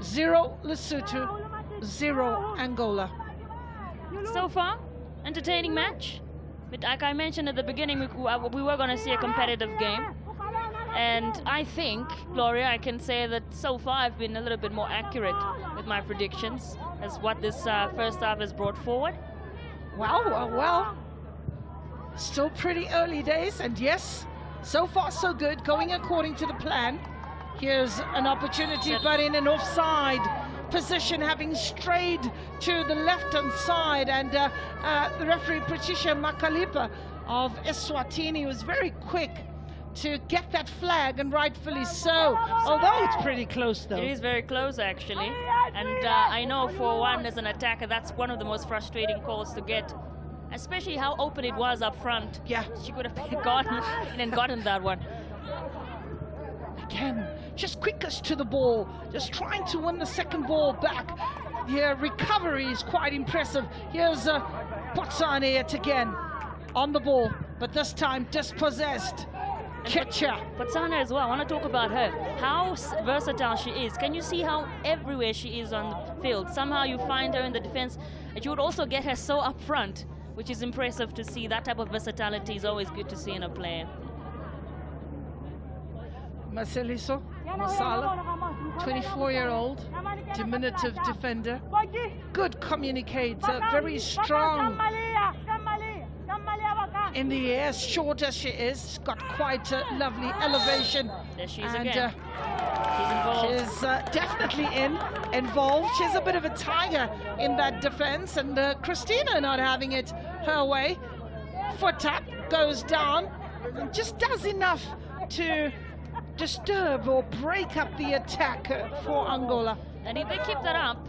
Speaker 1: 0 Lesotho, 0 Angola.
Speaker 2: So far, entertaining match. But like I mentioned at the beginning, we were going to see a competitive game. And I think, Gloria, I can say that so far I've been a little bit more accurate with my predictions as what this first half has brought forward.
Speaker 1: Well, still pretty early days, and yes, so far so good, going according to the plan. Here's an opportunity, but in an offside position, having strayed to the left-hand side, and the referee Patricia Makalipa of Eswatini was very quick to get that flag, and rightfully so, although it's pretty close though.
Speaker 2: It is very close actually, and I know for one as an attacker that's one of the most frustrating calls to get, especially how open it was up front.
Speaker 1: Yeah.
Speaker 2: She could have gotten that one.
Speaker 1: Again, just quickest to the ball, just trying to win the second ball back. The recovery is quite impressive. Here's Botswana yet again on the ball, but this time dispossessed. Ketcha.
Speaker 2: Botswana as well, I want to talk about her. How versatile she is. Can you see how everywhere she is on the field? Somehow you find her in the defense, and you would also get her so up front, which is impressive to see. That type of versatility is always good to see in a player.
Speaker 1: Maseliso Masala, 24-year-old, diminutive defender, good communicator, very strong in the air, short as she is, got quite a lovely elevation.
Speaker 2: There she is
Speaker 1: and
Speaker 2: again. She's involved.
Speaker 1: She's definitely involved. She's a bit of a tiger in that defense, and Christina not having it her way. Foot tap goes down, and just does enough to disturb or break up the attack for Angola.
Speaker 2: And if they keep that up,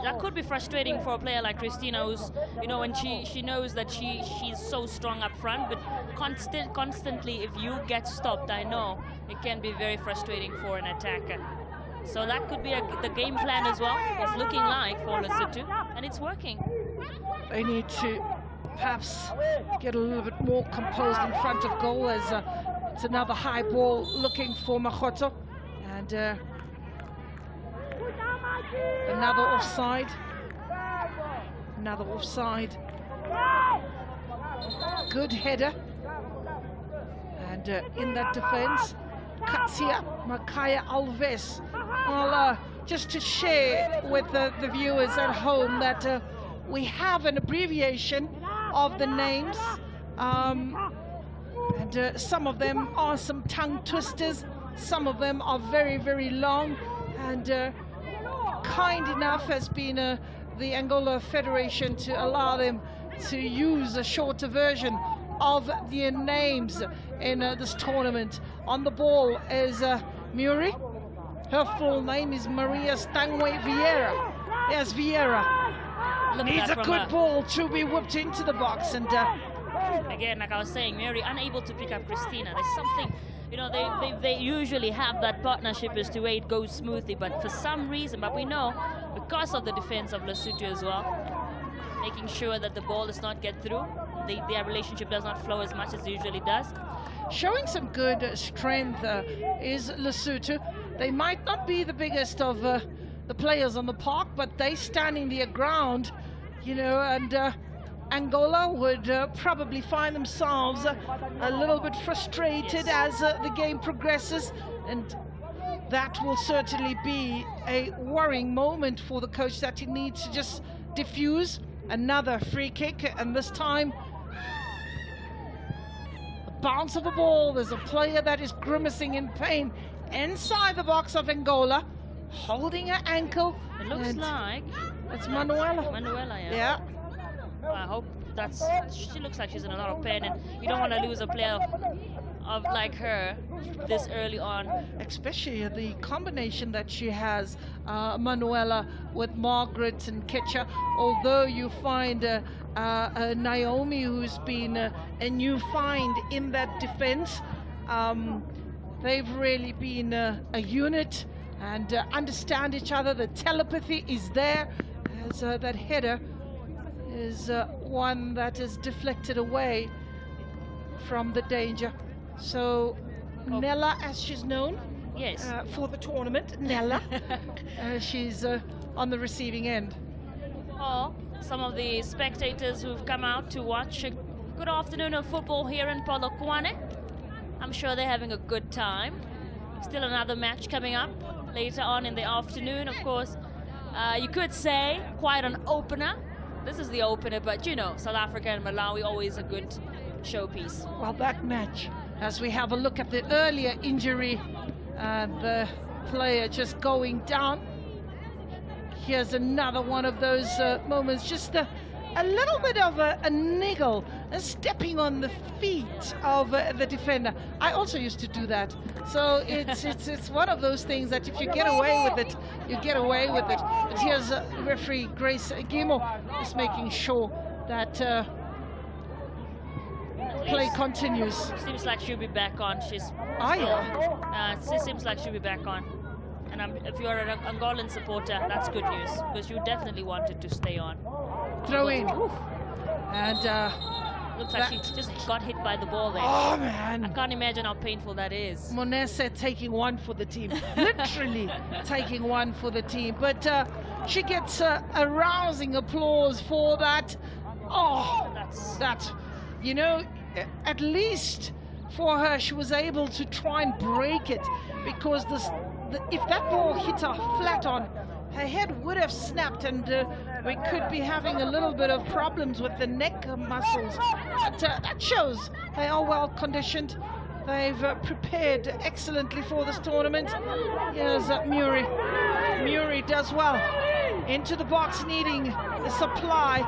Speaker 2: that could be frustrating for a player like Christina, who's, you know, when she knows that she's so strong up front, but constantly if you get stopped, I know it can be very frustrating for an attacker. So that could be the game plan as well. It's looking like for Lesotho, and it's working.
Speaker 1: They need to perhaps get a little bit more composed in front of goal, as it's another high ball looking for Magotso, and another offside. Another offside. Good header. And in that defense, Katsia Makaya Alves. Well, just to share with the viewers at home that we have an abbreviation of the names. And some of them are some tongue twisters. Some of them are very, very long. And kind enough has been the Angola Federation to allow them to use a shorter version of their names in this tournament. On the ball is Muri. Her full name is Maria Stangwe Vieira. Yes, Vieira. Needs a good ball to be whipped into the box, and
Speaker 2: again, like I was saying, Mary unable to pick up Christina. There's something, you know, they usually have that partnership as to where it goes smoothly, but for some reason, but we know because of the defense of Lesotho as well, making sure that the ball does not get through, their relationship does not flow as much as it usually does.
Speaker 1: Showing some good strength is Lesotho. They might not be the biggest of the players on the park, but they standing their ground, you know, and Angola would probably find themselves a little bit frustrated as the game progresses, and that will certainly be a worrying moment for the coach, that he needs to just diffuse. Another free kick, and this time the bounce of the ball. There's a player that is grimacing in pain inside the box of Angola, holding her ankle.
Speaker 2: It looks like
Speaker 1: it's Manuela.
Speaker 2: Manuela, yeah.
Speaker 1: Yeah.
Speaker 2: Well, I hope she looks like she's in a lot of pain, and you don't want to lose a player of like her this early on.
Speaker 1: Especially the combination that she has, Manuela, with Margaret and Ketcha. Although you find Naomi, who's been a new find in that defense, they've really been a unit and understand each other. The telepathy is there, as that header is one that is deflected away from the danger. So Nella, as she's known,
Speaker 2: Yes.
Speaker 1: for the tournament, Nella, she's on the receiving end.
Speaker 2: Oh, some of the spectators who've come out to watch a good afternoon of football here in Polokwane. I'm sure they're having a good time. Still another match coming up later on in the afternoon. Of course, you could say quite an opener. This is the opener, but you know, South Africa and Malawi, always a good showpiece.
Speaker 1: Well, that match, as we have a look at the earlier injury, the player just going down. Here's another one of those moments, just a little bit of a niggle, stepping on the feet of the defender. I also used to do that. So it's one of those things that if you get away with it, you get away with it. But here's referee Grace Gimo just making sure that play continues.
Speaker 2: Seems like she'll be back on. She's
Speaker 1: yeah.
Speaker 2: it seems like she'll be back on. And if you're an Angolan supporter, that's good news, because you definitely wanted to stay on.
Speaker 1: Throw in. And
Speaker 2: looks like she just got hit by the ball there.
Speaker 1: Oh man,
Speaker 2: I can't imagine how painful that is.
Speaker 1: Monese taking one for the team, literally taking one for the team. But she gets a rousing applause for that. Oh, that's, you know, at least for her, she was able to try and break it, because if that ball hit her flat on, her head would have snapped, and we could be having a little bit of problems with the neck muscles. But that shows they are well conditioned. They've prepared excellently for this tournament. Here's Muri. Muri does well. Into the box, needing a supply.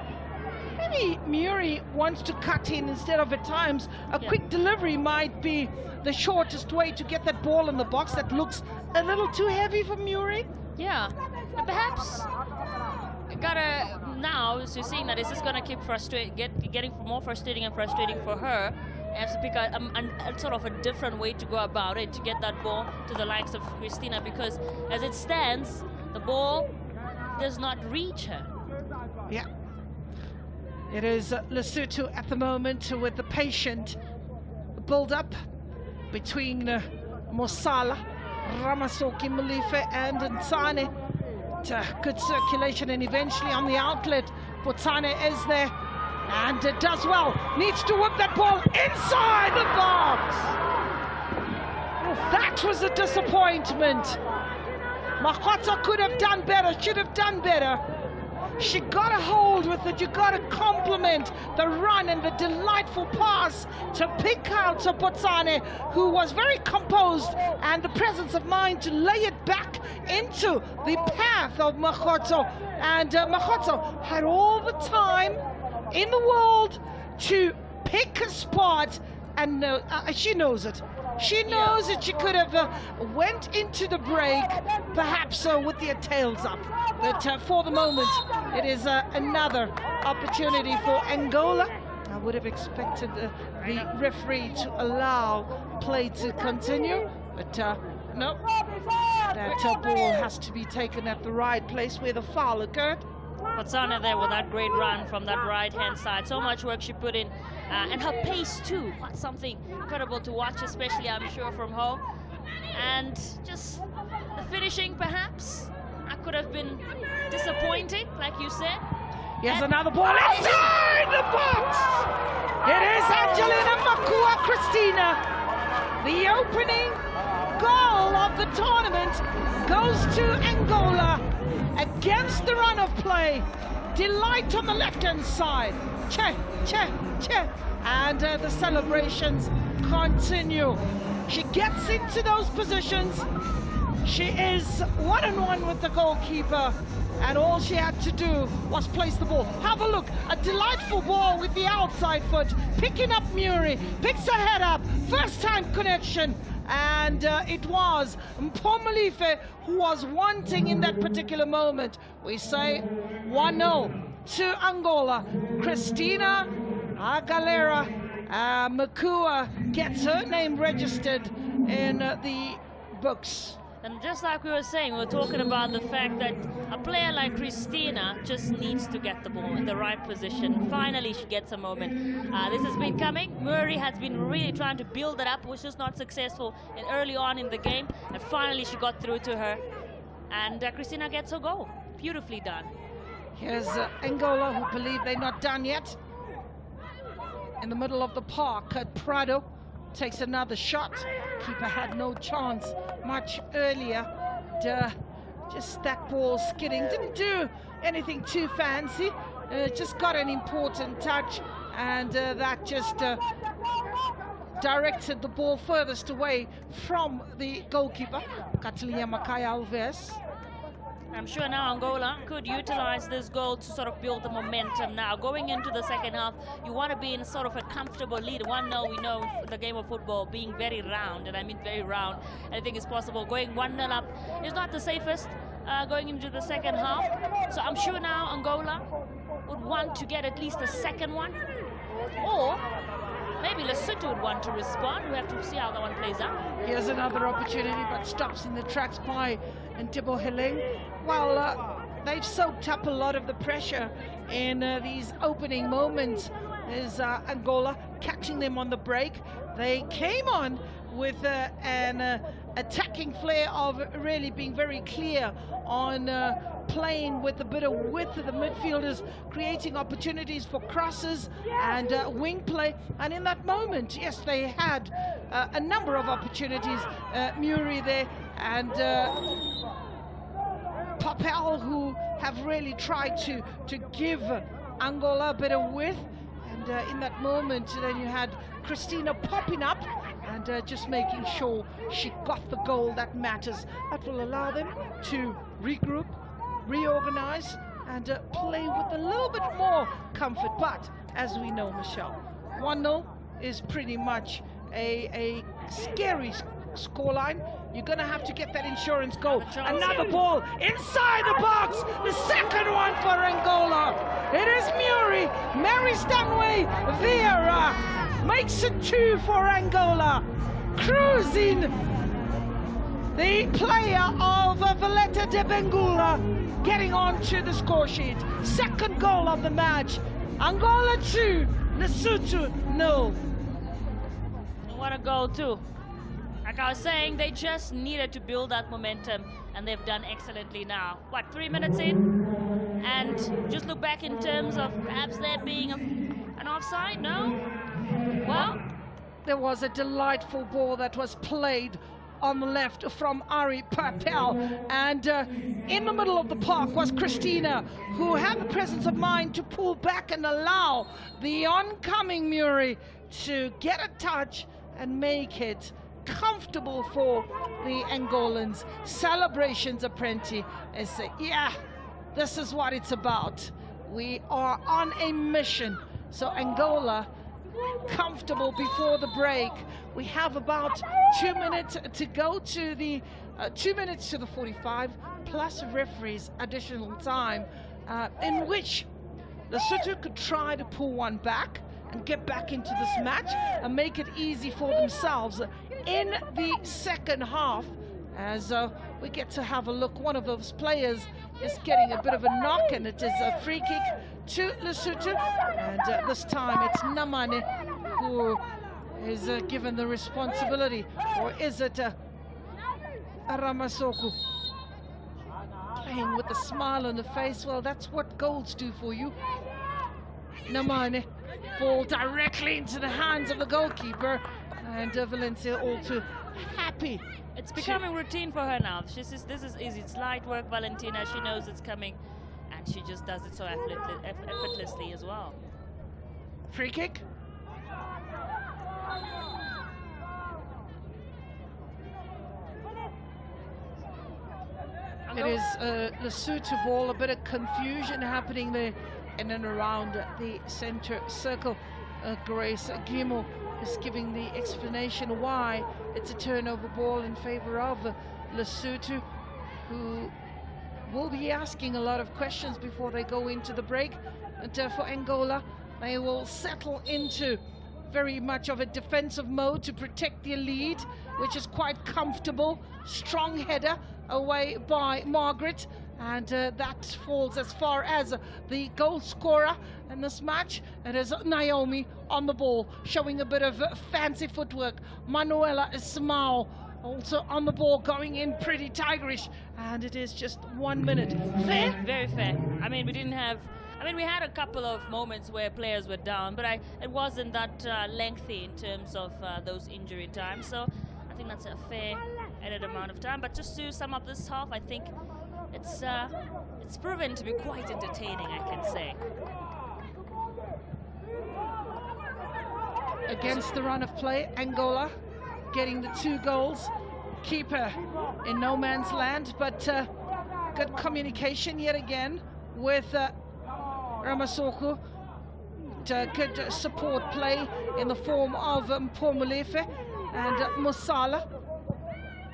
Speaker 1: Maybe Muri wants to cut in instead of, at times, a quick delivery might be the shortest way to get that ball in the box. That looks a little too heavy for Muri.
Speaker 2: Yeah, and perhaps now, so you're seeing that, is this going to keep getting more frustrating and frustrating for her. Has to pick a sort of a different way to go about it to get that ball to the likes of Christina, because as it stands, the ball does not reach her.
Speaker 1: Yeah. It is Lesotho at the moment with the patient build-up between Mosala, Ramasoki, Malife and Ntsane. Good circulation, and eventually on the outlet, Botsane is there and does well. Needs to whip that ball inside the box. That was a disappointment. Makgotso could have done better, should have done better. She got a hold with it. You got to compliment the run and the delightful pass to pick out Botsane, who was very composed, and the presence of mind to lay it back into the path of Makgotso. And Makgotso had all the time in the world to pick a spot, and she knows it. She knows that she could have went into the break, perhaps with their tails up. But for the moment, it is another opportunity for Angola. I would have expected the referee to allow play to continue, but no. That ball has to be taken at the right place where the foul occurred.
Speaker 2: Botsane there with that great run from that right-hand side. So much work she put in. And her pace too, that's something incredible to watch, especially I'm sure from home. And just the finishing, perhaps, that could have been disappointing, like you said.
Speaker 1: Here's another ball inside the box. It is Angelina Makua Christina. The opening goal of the tournament goes to Angola against the run of play. Delight on the left-hand side. Che, che, che. And the celebrations continue. She gets into those positions. She is one-on-one with the goalkeeper, and all she had to do was place the ball. Have a look, a delightful ball with the outside foot, picking up Muri, picks her head up, first time connection, and it was Mpomalife who was wanting in that particular moment. We say 1-0 to Angola. Christina Agalera Makua gets her name registered in the books.
Speaker 2: And just like we were saying, we were talking about the fact that a player like Christina just needs to get the ball in the right position. Finally, she gets a moment. This has been coming. Murray has been really trying to build it up, which was not successful early on in the game. And finally, she got through to her. And Christina gets her goal. Beautifully done.
Speaker 1: Here's Angola, who believe they're not done yet. In the middle of the park, Prado takes another shot. Keeper had no chance much earlier. Just that ball skidding, didn't do anything too fancy. Just got an important touch, and that just directed the ball furthest away from the goalkeeper, Catalina Makaya Alves.
Speaker 2: I'm sure now Angola could utilize this goal to sort of build the momentum now. Going into the second half, you want to be in sort of a comfortable lead. 1-0, we know the game of football being very round, and I mean very round. Anything is possible. Going 1-0 up is not the safest going into the second half. So I'm sure now Angola would want to get at least a second one. Or maybe Lesotho would want to respond. We have to see how that one plays out.
Speaker 1: Here's another opportunity, but stops in the tracks by Ntebo Heleng. Well, they've soaked up a lot of the pressure in these opening moments. There's Angola catching them on the break. They came on with an attacking flair of really being very clear on playing with a bit of width of the midfielders, creating opportunities for crosses and wing play. And in that moment, yes, they had a number of opportunities. Muri there and Papel, who have really tried to give Angola a bit of width. And in that moment, then you had Christina popping up and just making sure she got the goal that matters. That will allow them to regroup, reorganize, and play with a little bit more comfort. But as we know, Michelle, 1-0 is pretty much a scary scoreline. You're going to have to get that insurance goal. Another ball inside the box. The second one for Angola. It is Muri. Mary Stanway Vieira makes it 2 for Angola. Cruising the player of Valletta de Bengula getting onto the score sheet. Second goal of the match. Angola 2, Lesotho 0.
Speaker 2: What a goal too. Like I was saying, they just needed to build that momentum, and they've done excellently now. What, 3 minutes in? And just look back in terms of perhaps there being an offside, no? Well,
Speaker 1: there was a delightful ball that was played on the left from Ari Papel, and in the middle of the park was Christina, who had the presence of mind to pull back and allow the oncoming Muri to get a touch and make it comfortable for the Angolans. Celebrations aplenty. They say, yeah, this is what it's about. We are on a mission. So Angola comfortable before the break. We have about 2 minutes to go to the 2 minutes to the 45 plus referees additional time in which Lesotho could try to pull one back and get back into this match and make it easy for themselves in the second half. As we get to have a look, one of those players is getting a bit of a knock, and it is a free kick to Lesotho, and this time it's Namane who is given the responsibility, or is it Ramasoku playing with a smile on the face? Well, that's what goals do for you. Namane, ball directly into the hands of the goalkeeper, and Valencia all too happy.
Speaker 2: It's becoming routine for her now. This is easy. It's light work, Valentina. She knows it's coming, and she just does it so effortlessly as well.
Speaker 1: Free kick. It is Lesotho ball, a bit of confusion happening there in and around the center circle. Grace Gimo is giving the explanation why it's a turnover ball in favor of Lesotho, who will be asking a lot of questions before they go into the break. And for Angola, they will settle into very much of a defensive mode to protect their lead, which is quite comfortable. Strong header away by Margaret, and that falls as far as the goal scorer in this match. It is Naomi on the ball, showing a bit of fancy footwork. Manuela Ismail also on the ball, going in pretty tigerish, and it is just 1 minute. Fair?
Speaker 2: Very fair. I mean, we had a couple of moments where players were down, but it wasn't that lengthy in terms of those injury times. So I think that's a fair added amount of time. But just to sum up this half, I think it's proven to be quite entertaining, I can say.
Speaker 1: Against the run of play, Angola getting the 2 goals. Keeper in no man's land, but good communication yet again with Ramasoko. Good support play in the form of Mpomulefe and Musala.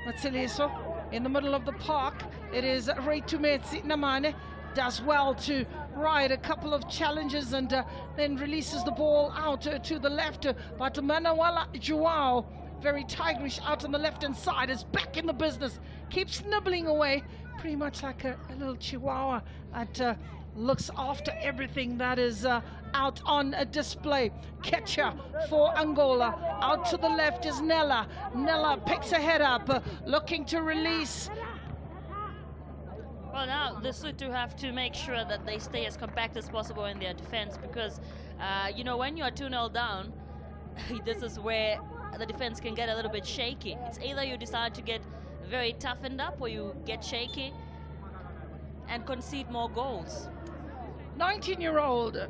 Speaker 1: Matseleso in the middle of the park. It is Reitumetsi Namane, does well to ride a couple of challenges and then releases the ball out to the left. But Manuela Joao, very tigerish out on the left-hand side, is back in the business. Keeps nibbling away, pretty much like a little chihuahua, and looks after everything that is out on a display. Catcher for Angola. Out to the left is Nella. Nella picks her head up, looking to release.
Speaker 2: Well, now the Lesotho have to make sure that they stay as compact as possible in their defense, because, you know, when you are 2-0 down, this is where the defense can get a little bit shaky. It's either you decide to get very toughened up or you get shaky and concede more goals.
Speaker 1: 19-year-old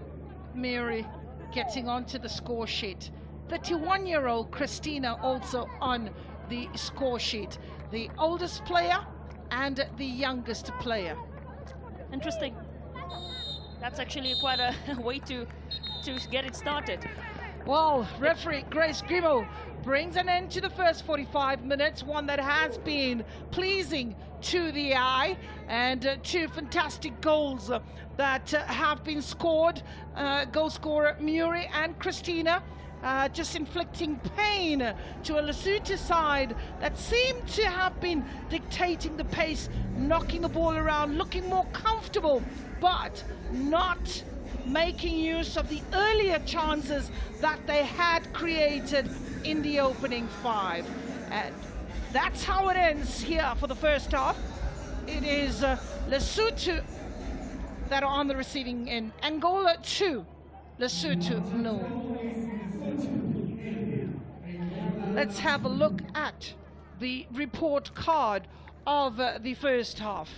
Speaker 1: Mary getting onto the score sheet. 31-year-old Christina also on the score sheet. The oldest player and the youngest player.
Speaker 2: Interesting. That's actually quite a way to get it started.
Speaker 1: Well, referee Grace Grimo brings an end to the first 45 minutes, one that has been pleasing to the eye, and 2 fantastic goals that have been scored. Goal scorer Muri and Christina just inflicting pain to a Lesotho side that seemed to have been dictating the pace, knocking the ball around, looking more comfortable, but not making use of the earlier chances that they had created in the opening 5. And that's how it ends here for the first half. It is Lesotho that are on the receiving end. Angola 2, Lesotho 0. Let's have a look at the report card of the first half.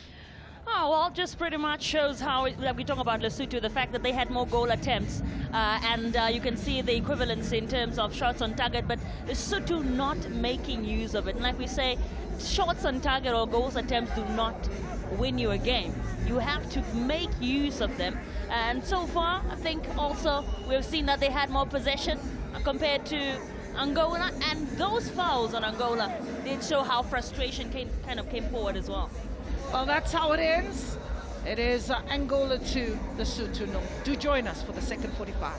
Speaker 2: Oh, well, just pretty much shows how, like we talk about Lesotho, the fact that they had more goal attempts, and you can see the equivalence in terms of shots on target, but Lesotho not making use of it. And like we say, shots on target or goals attempts do not win you a game. You have to make use of them. And so far, I think also we've seen that they had more possession compared to Angola, and those fouls on Angola did show how frustration kind of came forward as well.
Speaker 1: Well, that's how it ends. It is Angola 2, Lesotho 0. Do join us for the second 45.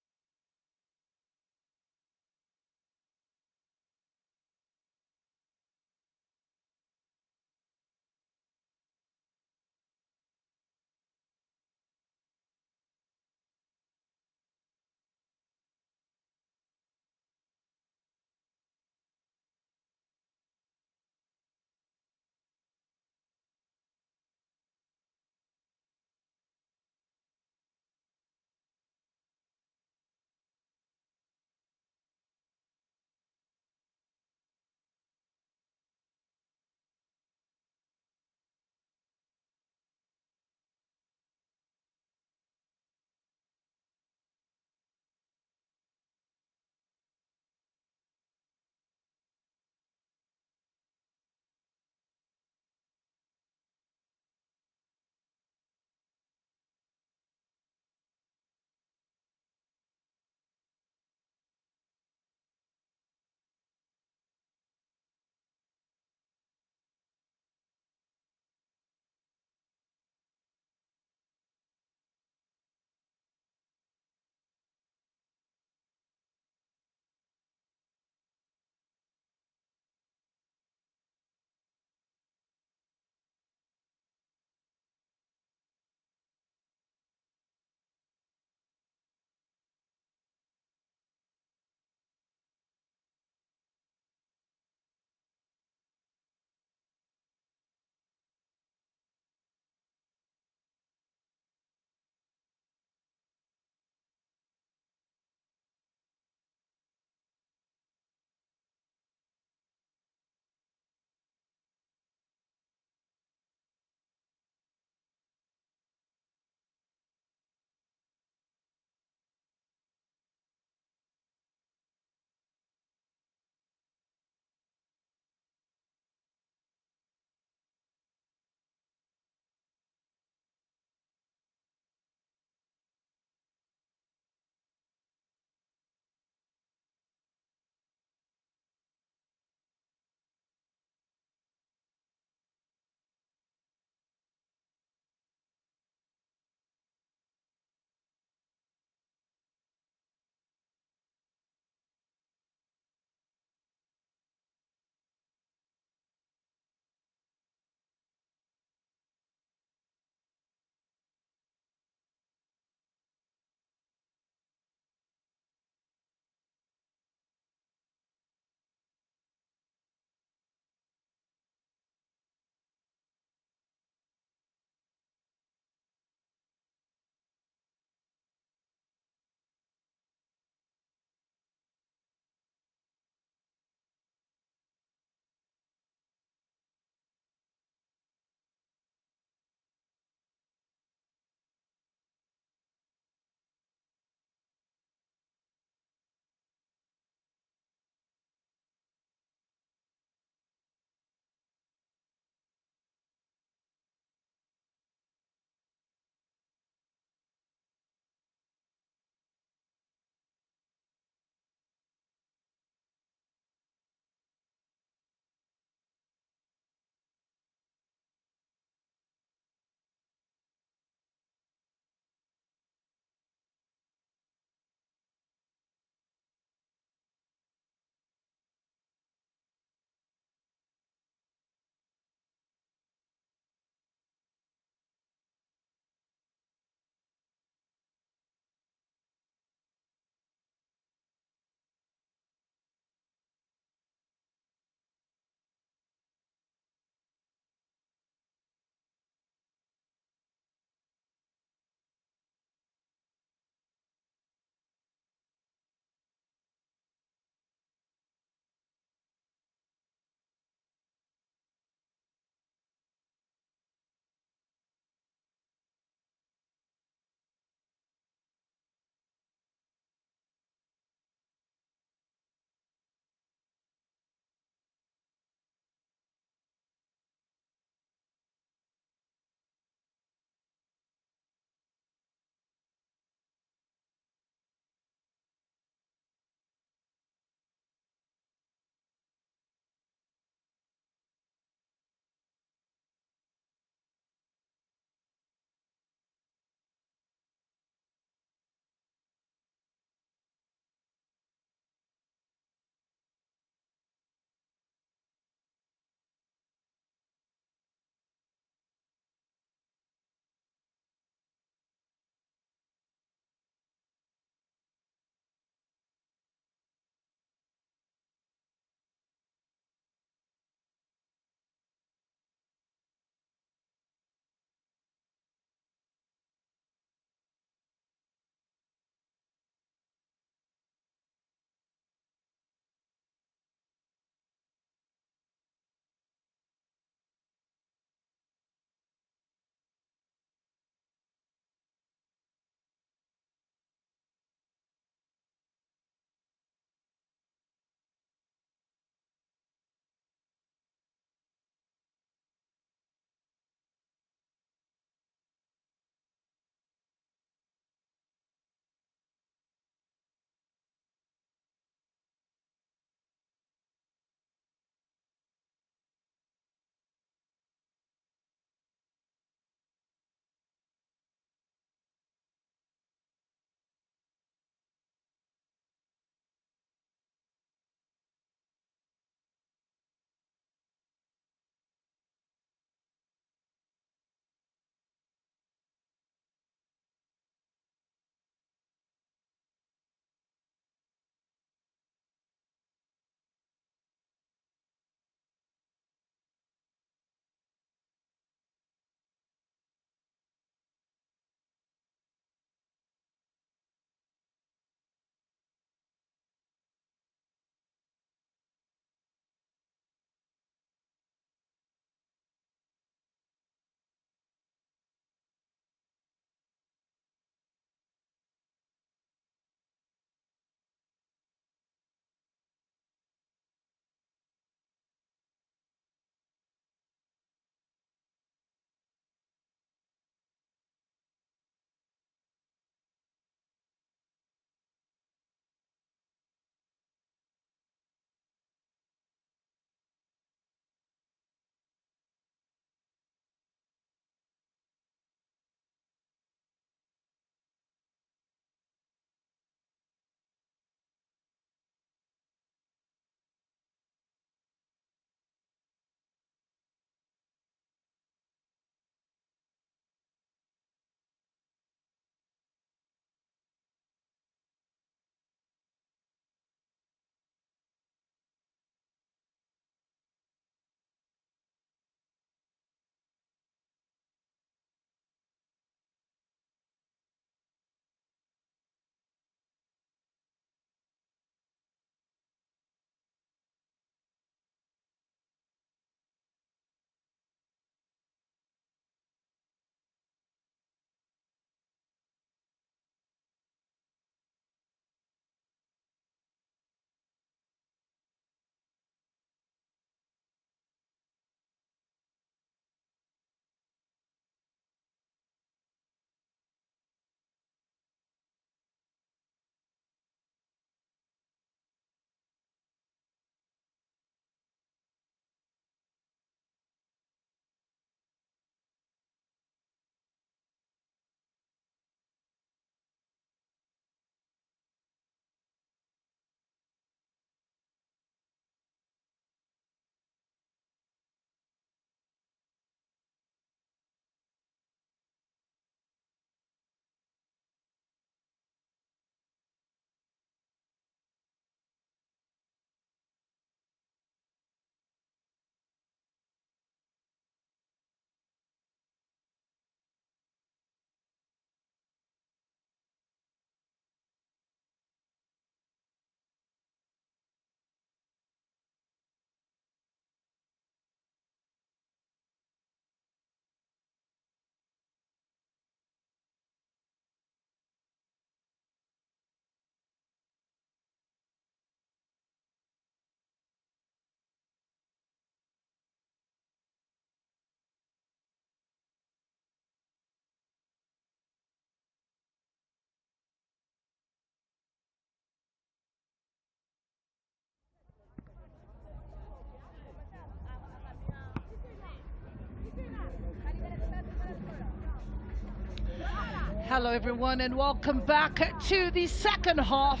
Speaker 1: Hello everyone and welcome back to the second half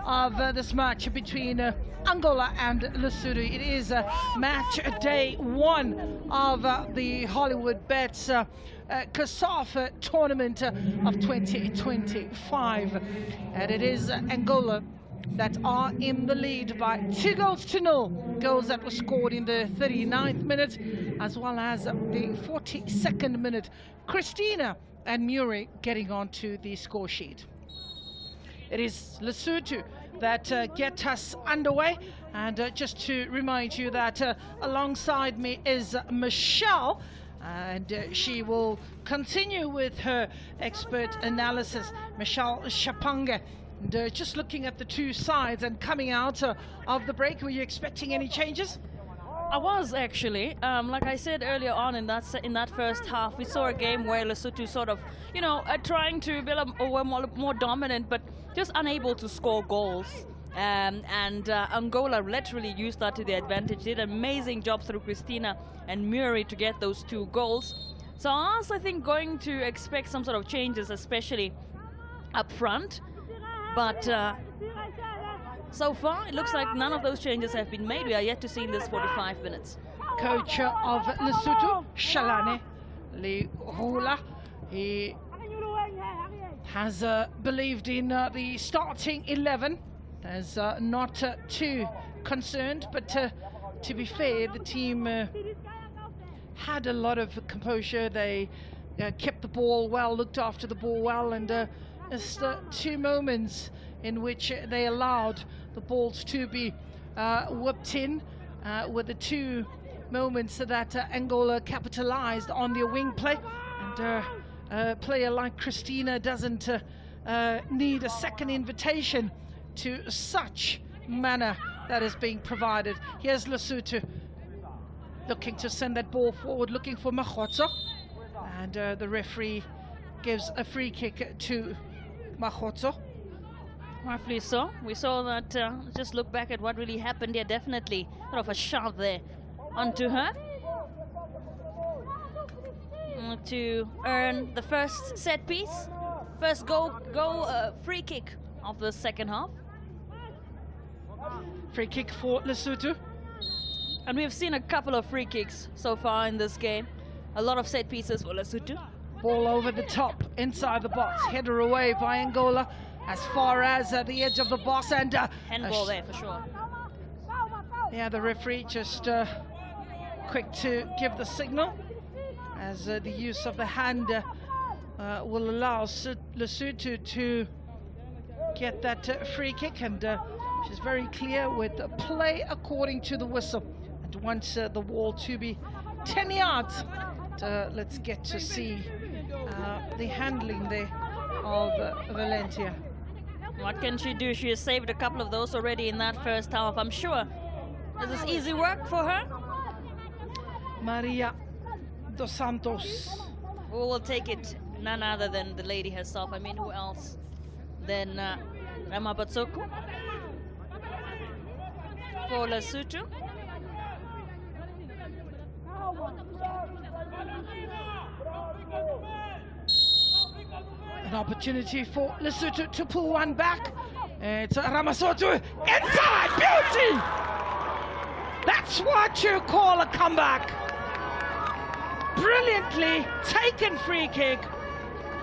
Speaker 1: of this match between Angola and Lesotho. It is match day one of the Hollywood Bets COSAFA tournament of 2025, and it is Angola that are in the lead by 2-0. Goals that were scored in the 39th minute as well as the 42nd minute. Christina and Murray getting onto the score sheet. It is Lesotho that get us underway, and just to remind you that alongside me is Michelle, and she will continue with her expert analysis. Michelle Shapange. And just looking at the two sides and coming out of the break, were you expecting any changes?
Speaker 2: I was actually, like I said earlier on in that first half, we saw a game where Lesotho sort of, you know, trying to build a more dominant, but just unable to score goals. And Angola literally used that to their advantage. Did an amazing job through Christina and Murray to get those 2 goals. So I was, I think, going to expect some sort of changes, especially up front. But so far, it looks like none of those changes have been made. We are yet to see in this 45 minutes.
Speaker 1: Coach of Lesotho, Shalane Lehula, he has believed in the starting 11. There's not too concerned, but to be fair, the team had a lot of composure. They kept the ball well, looked after the ball well, and just 2 moments in which they allowed the balls to be whipped in, with the 2 moments that Angola capitalized on their wing play. And a player like Christina doesn't need a second invitation to such manner that is being provided. Here's Lesotho looking to send that ball forward, looking for Makhotso, and the referee gives a free kick to Makhotso.
Speaker 2: Rightfully so. We saw that, just look back at what really happened here, definitely sort of a shove there onto her to earn the first set piece, first free kick of the second half.
Speaker 1: Free kick for Lesotho.
Speaker 2: And we've seen a couple of free kicks so far in this game. A lot of set pieces for Lesotho.
Speaker 1: Ball over the top, inside the box, header away by Angola as far as the edge of the box, and
Speaker 2: handball there for sure.
Speaker 1: Yeah, the referee just quick to give the signal, as the use of the hand will allow Lesotho to get that free kick, and she's very clear with play according to the whistle. And once the wall to be 10 yards, let's get to see the handling there of Valentia.
Speaker 2: What can she do? She has saved a couple of those already in that first half. I'm sure this is easy work for her.
Speaker 1: Maria dos Santos.
Speaker 2: Who will take it? None other than the lady herself. I mean, who else than Ramabatsoko for Lesotho.
Speaker 1: An opportunity for Lesotho to pull one back. It's Ramasoto inside, beauty! That's what you call a comeback. Brilliantly taken free kick,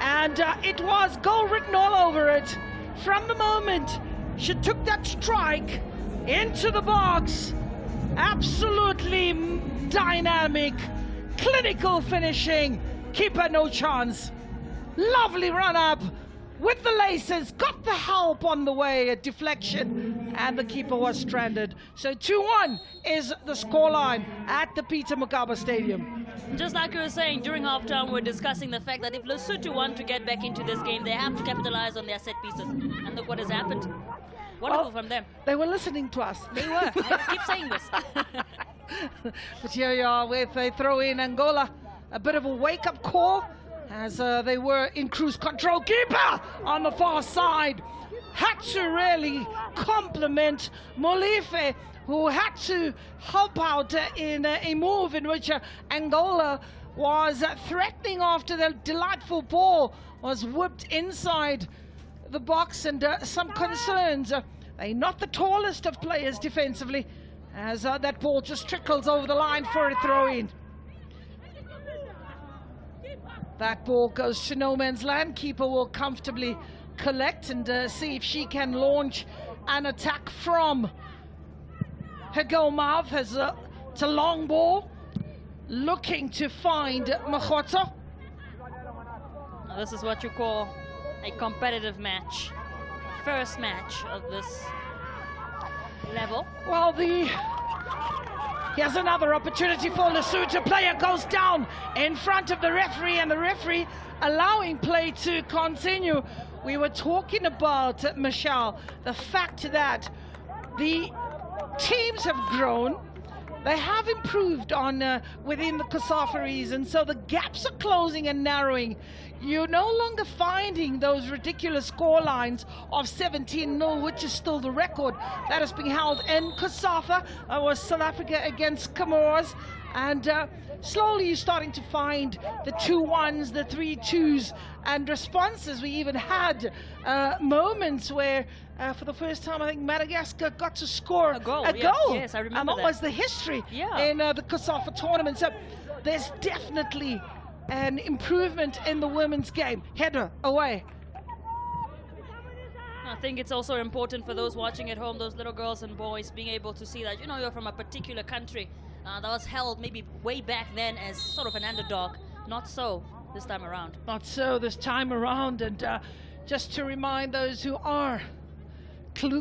Speaker 1: and it was goal written all over it. From the moment she took that strike into the box, absolutely dynamic, clinical finishing, keeper no chance. Lovely run up with the laces, got the help on the way, a deflection, and the keeper was stranded. So 2-1 is the scoreline at the Peter Mokaba Stadium.
Speaker 2: Just like you were saying, during halftime, we're discussing the fact that if Lesotho want to get back into this game, they have to capitalize on their set pieces. And look what has happened. Wonderful from them.
Speaker 1: They were listening to us.
Speaker 2: They were. I keep saying this.
Speaker 1: But here you are with a throw in Angola. A bit of a wake-up call, as they were in cruise control. Keeper on the far side had to really compliment Molife, who had to help out in a move in which Angola was threatening after the delightful ball was whipped inside the box, and some concerns. They're not the tallest of players defensively, as that ball just trickles over the line for a throw-in. That ball goes to no man's land. Keeper will comfortably collect and see if she can launch an attack from her goal mouth. It's a long ball, looking to find Makgotso.
Speaker 2: This is what you call a competitive match. First match of this level.
Speaker 1: Well, here's another opportunity for Lesotho. Player goes down in front of the referee, and the referee allowing play to continue. We were talking about, Michelle, the fact that the teams have grown. They have improved on within the COSAFA region, so the gaps are closing and narrowing. You're no longer finding those ridiculous score lines of 17-0, which is still the record that is being held in COSAFA. Was South Africa against Comoros, and slowly you're starting to find the 2-1s, the 3-2s, and responses. We even had moments where for the first time, I think Madagascar got to score a goal.
Speaker 2: Yes, I remember
Speaker 1: and that was the history in the COSAFA tournament. So there's definitely an improvement in the women's game. Header away.
Speaker 2: I think it's also important for those watching at home, those little girls and boys, being able to see that, you know, you're from a particular country that was held maybe way back then as sort of an underdog. Not so this time around.
Speaker 1: Not so this time around. And just to remind those who are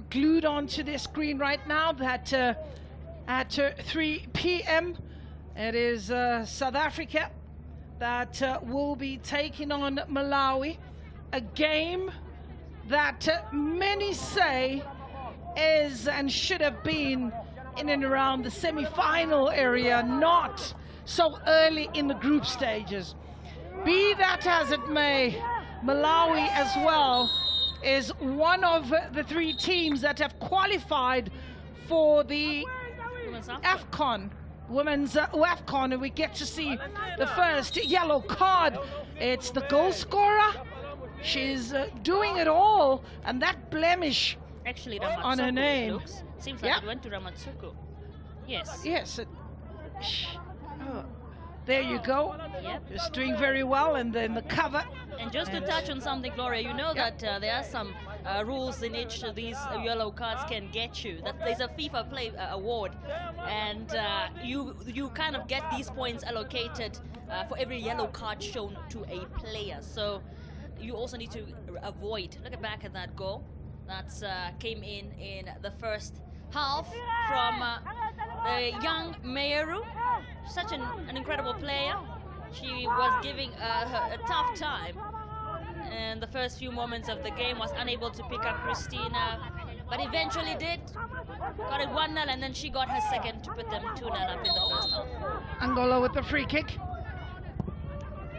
Speaker 1: glued onto their screen right now that at 3 p.m. it is South Africa that will be taking on Malawi, a game that many say is and should have been in and around the semi-final area, not so early in the group stages. Be that as it may, Malawi as well is one of the 3 teams that have qualified for the AFCON, women's AFCON, and we get to see the first yellow card. It's the goal scorer. She's doing it all, and that blemish
Speaker 2: actually
Speaker 1: on her name.
Speaker 2: Seems like it went to Ramatsuku. Yes.
Speaker 1: Yes. There you go.
Speaker 2: Yep.
Speaker 1: Just doing very well, and then the cover.
Speaker 2: And just to touch on something, Gloria, you know that there are some rules in which these yellow cards can get you. That there's a FIFA Play award, and you kind of get these points allocated for every yellow card shown to a player. So you also need to avoid. Look back at that goal. That's came in the first half from the young Meyeru. Such an incredible player. She was giving a tough time, and the first few moments of the game was unable to pick up Christina, but eventually did. Got it 1-0, and then she got her second to put them 2-0 up in the first half.
Speaker 1: Angola with the free kick.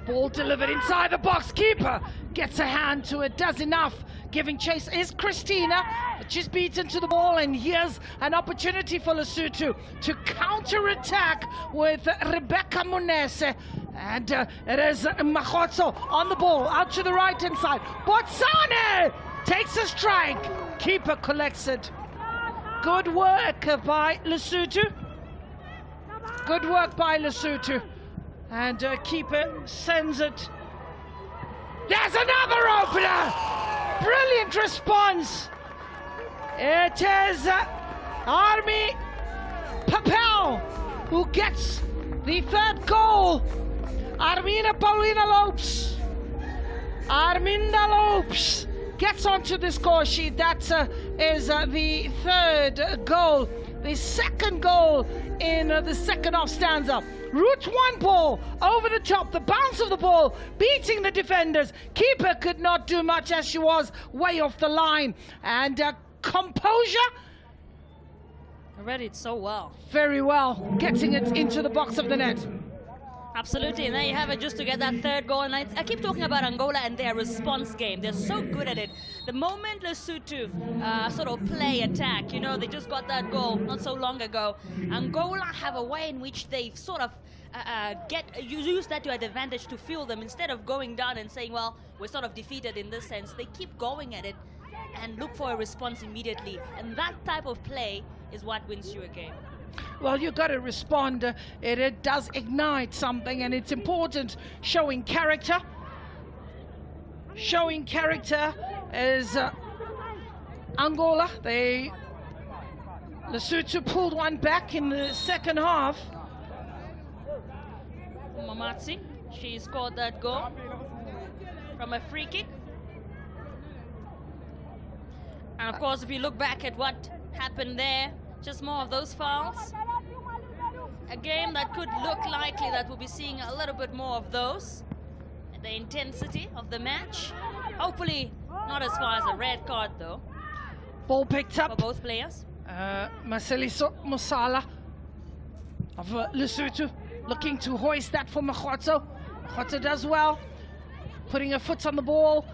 Speaker 1: Ball delivered inside the box. Keeper gets a hand to it, does enough. Giving chase is Christina, but she's beaten to the ball, and here's an opportunity for Lesotho to counter-attack with Rebecca Munese. And it is Makgotso on the ball, out to the right-hand side. Botsane takes a strike. Keeper collects it. Good work by Lesotho. Good work by Lesotho. And keeper sends it. There's another opener! Brilliant response. It is Army Papel who gets the 3rd goal. Arminda Paulina Lopes. Arminda Lopes gets onto the score sheet. That is the 3rd goal. The 2nd goal in the second half stanza. Route 1 ball over the top, the bounce of the ball beating the defenders. Keeper could not do much as she was way off the line. And composure.
Speaker 2: Read it so well.
Speaker 1: Very well, getting it into the box of the net.
Speaker 2: Absolutely, and there you have it, just to get that 3rd goal. And I keep talking about Angola and their response game. They're so good at it. the moment Lesotho sort of play attack, you know, they just got that goal not so long ago. Angola have a way in which they sort of use that to an advantage to fuel them. Instead of going down and saying, well, we're sort of defeated in this sense, they keep going at it and look for a response immediately. And that type of play is what wins you a game.
Speaker 1: Well, you got to respond. It does ignite something, and it's important. Showing character. Showing character is Angola. Lesotho pulled one back in the second half.
Speaker 2: Mamatsi, she scored that goal from a free kick. And of course, if you look back at what happened there, just more of those fouls. A game that could look likely that we'll be seeing a little bit more of those. The intensity of the match. Hopefully not as far as a red card though.
Speaker 1: Ball picked up.
Speaker 2: For both players.
Speaker 1: Maseliso Mosala of Lesotho looking to hoist that for Mokgotso. Mokgotso does well. Putting a foot on the ball.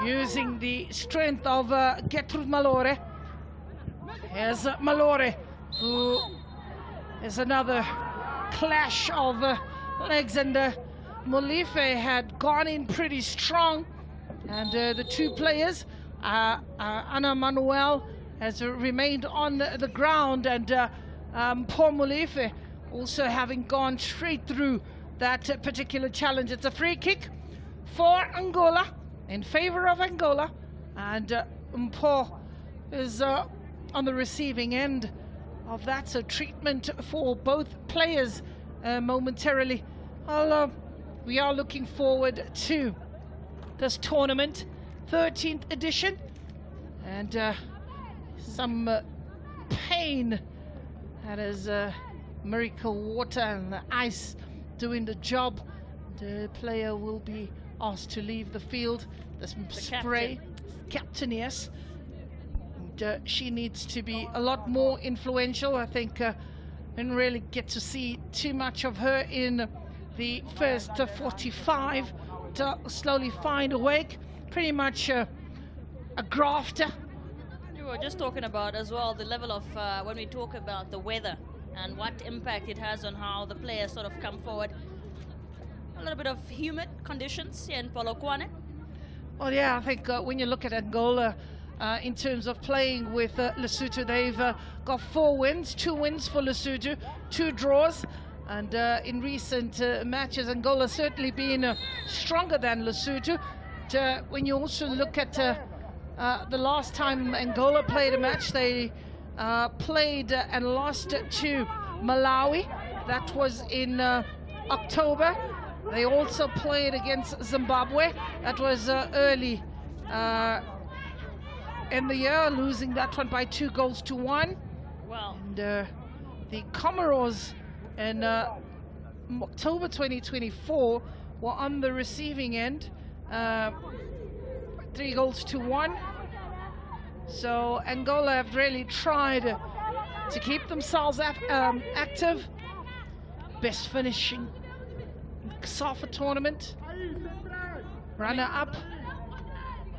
Speaker 1: Using the strength of Gertrude Malore. Here's Malore, who is another clash of legs, and Molefe had gone in pretty strong, and the two players, Anna Manuel has remained on the ground, and poor Molefe also having gone straight through that particular challenge. It's a free kick for Angola, in favor of Angola, and Mpo is on the receiving end of that. So treatment for both players momentarily. We are looking forward to this tournament, 13th edition, and some pain. That is miracle water and the ice doing the job. The player will be asked to leave the field. The spray, captain, yes. And, she needs to be a lot more influential. I think didn't really get to see too much of her in the first 45 to slowly find a way. Pretty much a grafter.
Speaker 2: We were just talking about as well the level of when we talk about the weather and what impact it has on how the players sort of come forward. A little bit of humid conditions here in Polokwane.
Speaker 1: Well, yeah, I think when you look at Angola in terms of playing with Lesotho, they've got 4 wins, 2 wins for Lesotho, 2 draws. And in recent matches, Angola certainly been stronger than Lesotho. When you also look at the last time Angola played a match, they played and lost to Malawi. That was in October. They also played against Zimbabwe. That was early in the year, losing that one by 2-1.
Speaker 2: Wow.
Speaker 1: And the Comoros in October 2024 were on the receiving end, 3-1. So Angola have really tried to keep themselves active. Best finishing COSAFA tournament, runner-up.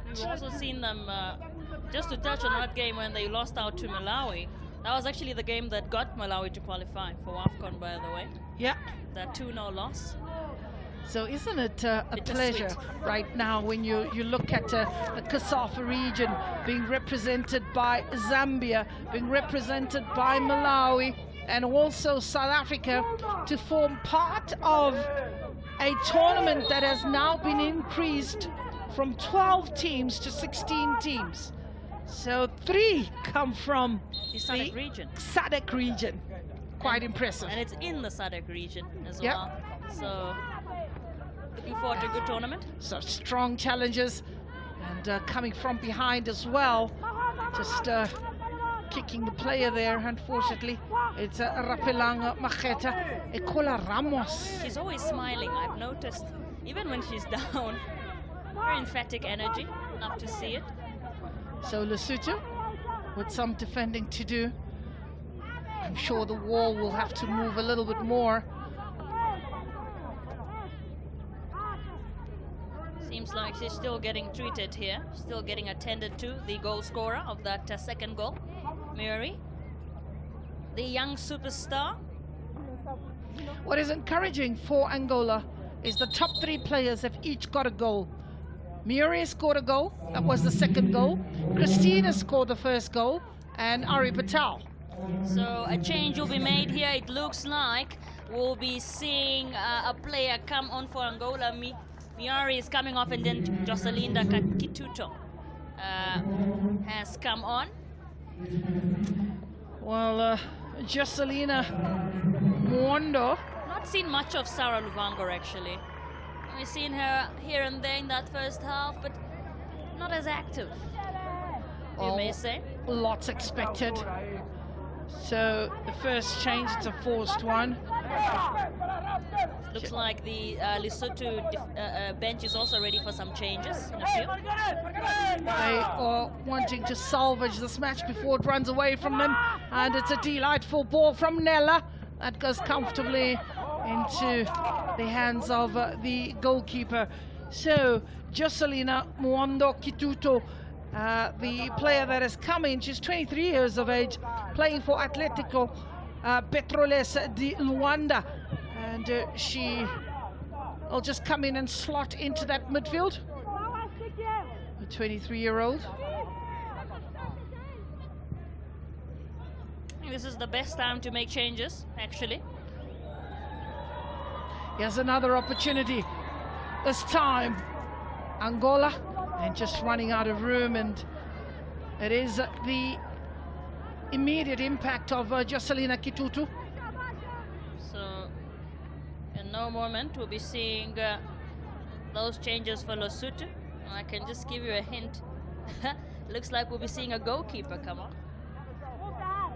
Speaker 2: We've also seen them, just to touch on that game when they lost out to Malawi. That was actually the game that got Malawi to qualify for AFCON, by the way.
Speaker 1: Yeah.
Speaker 2: That 2-0 loss.
Speaker 1: So isn't it a pleasure right now when you look at the COSAFA region being represented by Zambia, being represented by Malawi, and also South Africa, to form part of a tournament that has now been increased from 12 teams to 16 teams. So 3 come from
Speaker 2: the SADC region.
Speaker 1: SADC region. Quite impressive.
Speaker 2: And it's in the SADC region as well. So looking forward to a good tournament. So
Speaker 1: strong challenges, and coming from behind as well. Just kicking the player there, unfortunately. It's Rapelang Macheta Ekola Ramos.
Speaker 2: She's always smiling, I've noticed. Even when she's down. Very emphatic energy. Love to see it.
Speaker 1: So Lesotho with some defending to do. I'm sure the wall will have to move a little bit more.
Speaker 2: Seems like she's still getting treated here, still getting attended to, the goal scorer of that second goal, Mary, the young superstar.
Speaker 1: What is encouraging for Angola is the top 3 players have each got a goal. Muriel scored a goal, that was the second goal. Christina scored the first goal, and Ari Patel.
Speaker 2: So a change will be made here. It looks like we'll be seeing a player come on for Angola. Miari is coming off, and then Joselinda Kituto has come on.
Speaker 1: Well, Joselina Mwondo.
Speaker 2: Not seen much of Sarah Luvango actually. We've seen her here and there in that first half, but not as active, you may say.
Speaker 1: Lots expected. So the first change, it's a forced one.
Speaker 2: Looks like the Lesotho bench is also ready for some changes in a few.
Speaker 1: They are wanting to salvage this match before it runs away from them. And it's a delightful ball from Nella that goes comfortably into the hands of the goalkeeper. So Joselina Mwondo Kituto, the player that has come in, she's 23 years of age, playing for Atletico Petroles de Luanda, and she will just come in and slot into that midfield. A 23-year-old.
Speaker 2: This is the best time to make changes, actually.
Speaker 1: Here's another opportunity. This time, Angola, and just running out of room, and it is the immediate impact of Joselina Kitutu.
Speaker 2: So, in no moment, we'll be seeing those changes for Lesotho. I can just give you a hint. Looks like we'll be seeing a goalkeeper come on.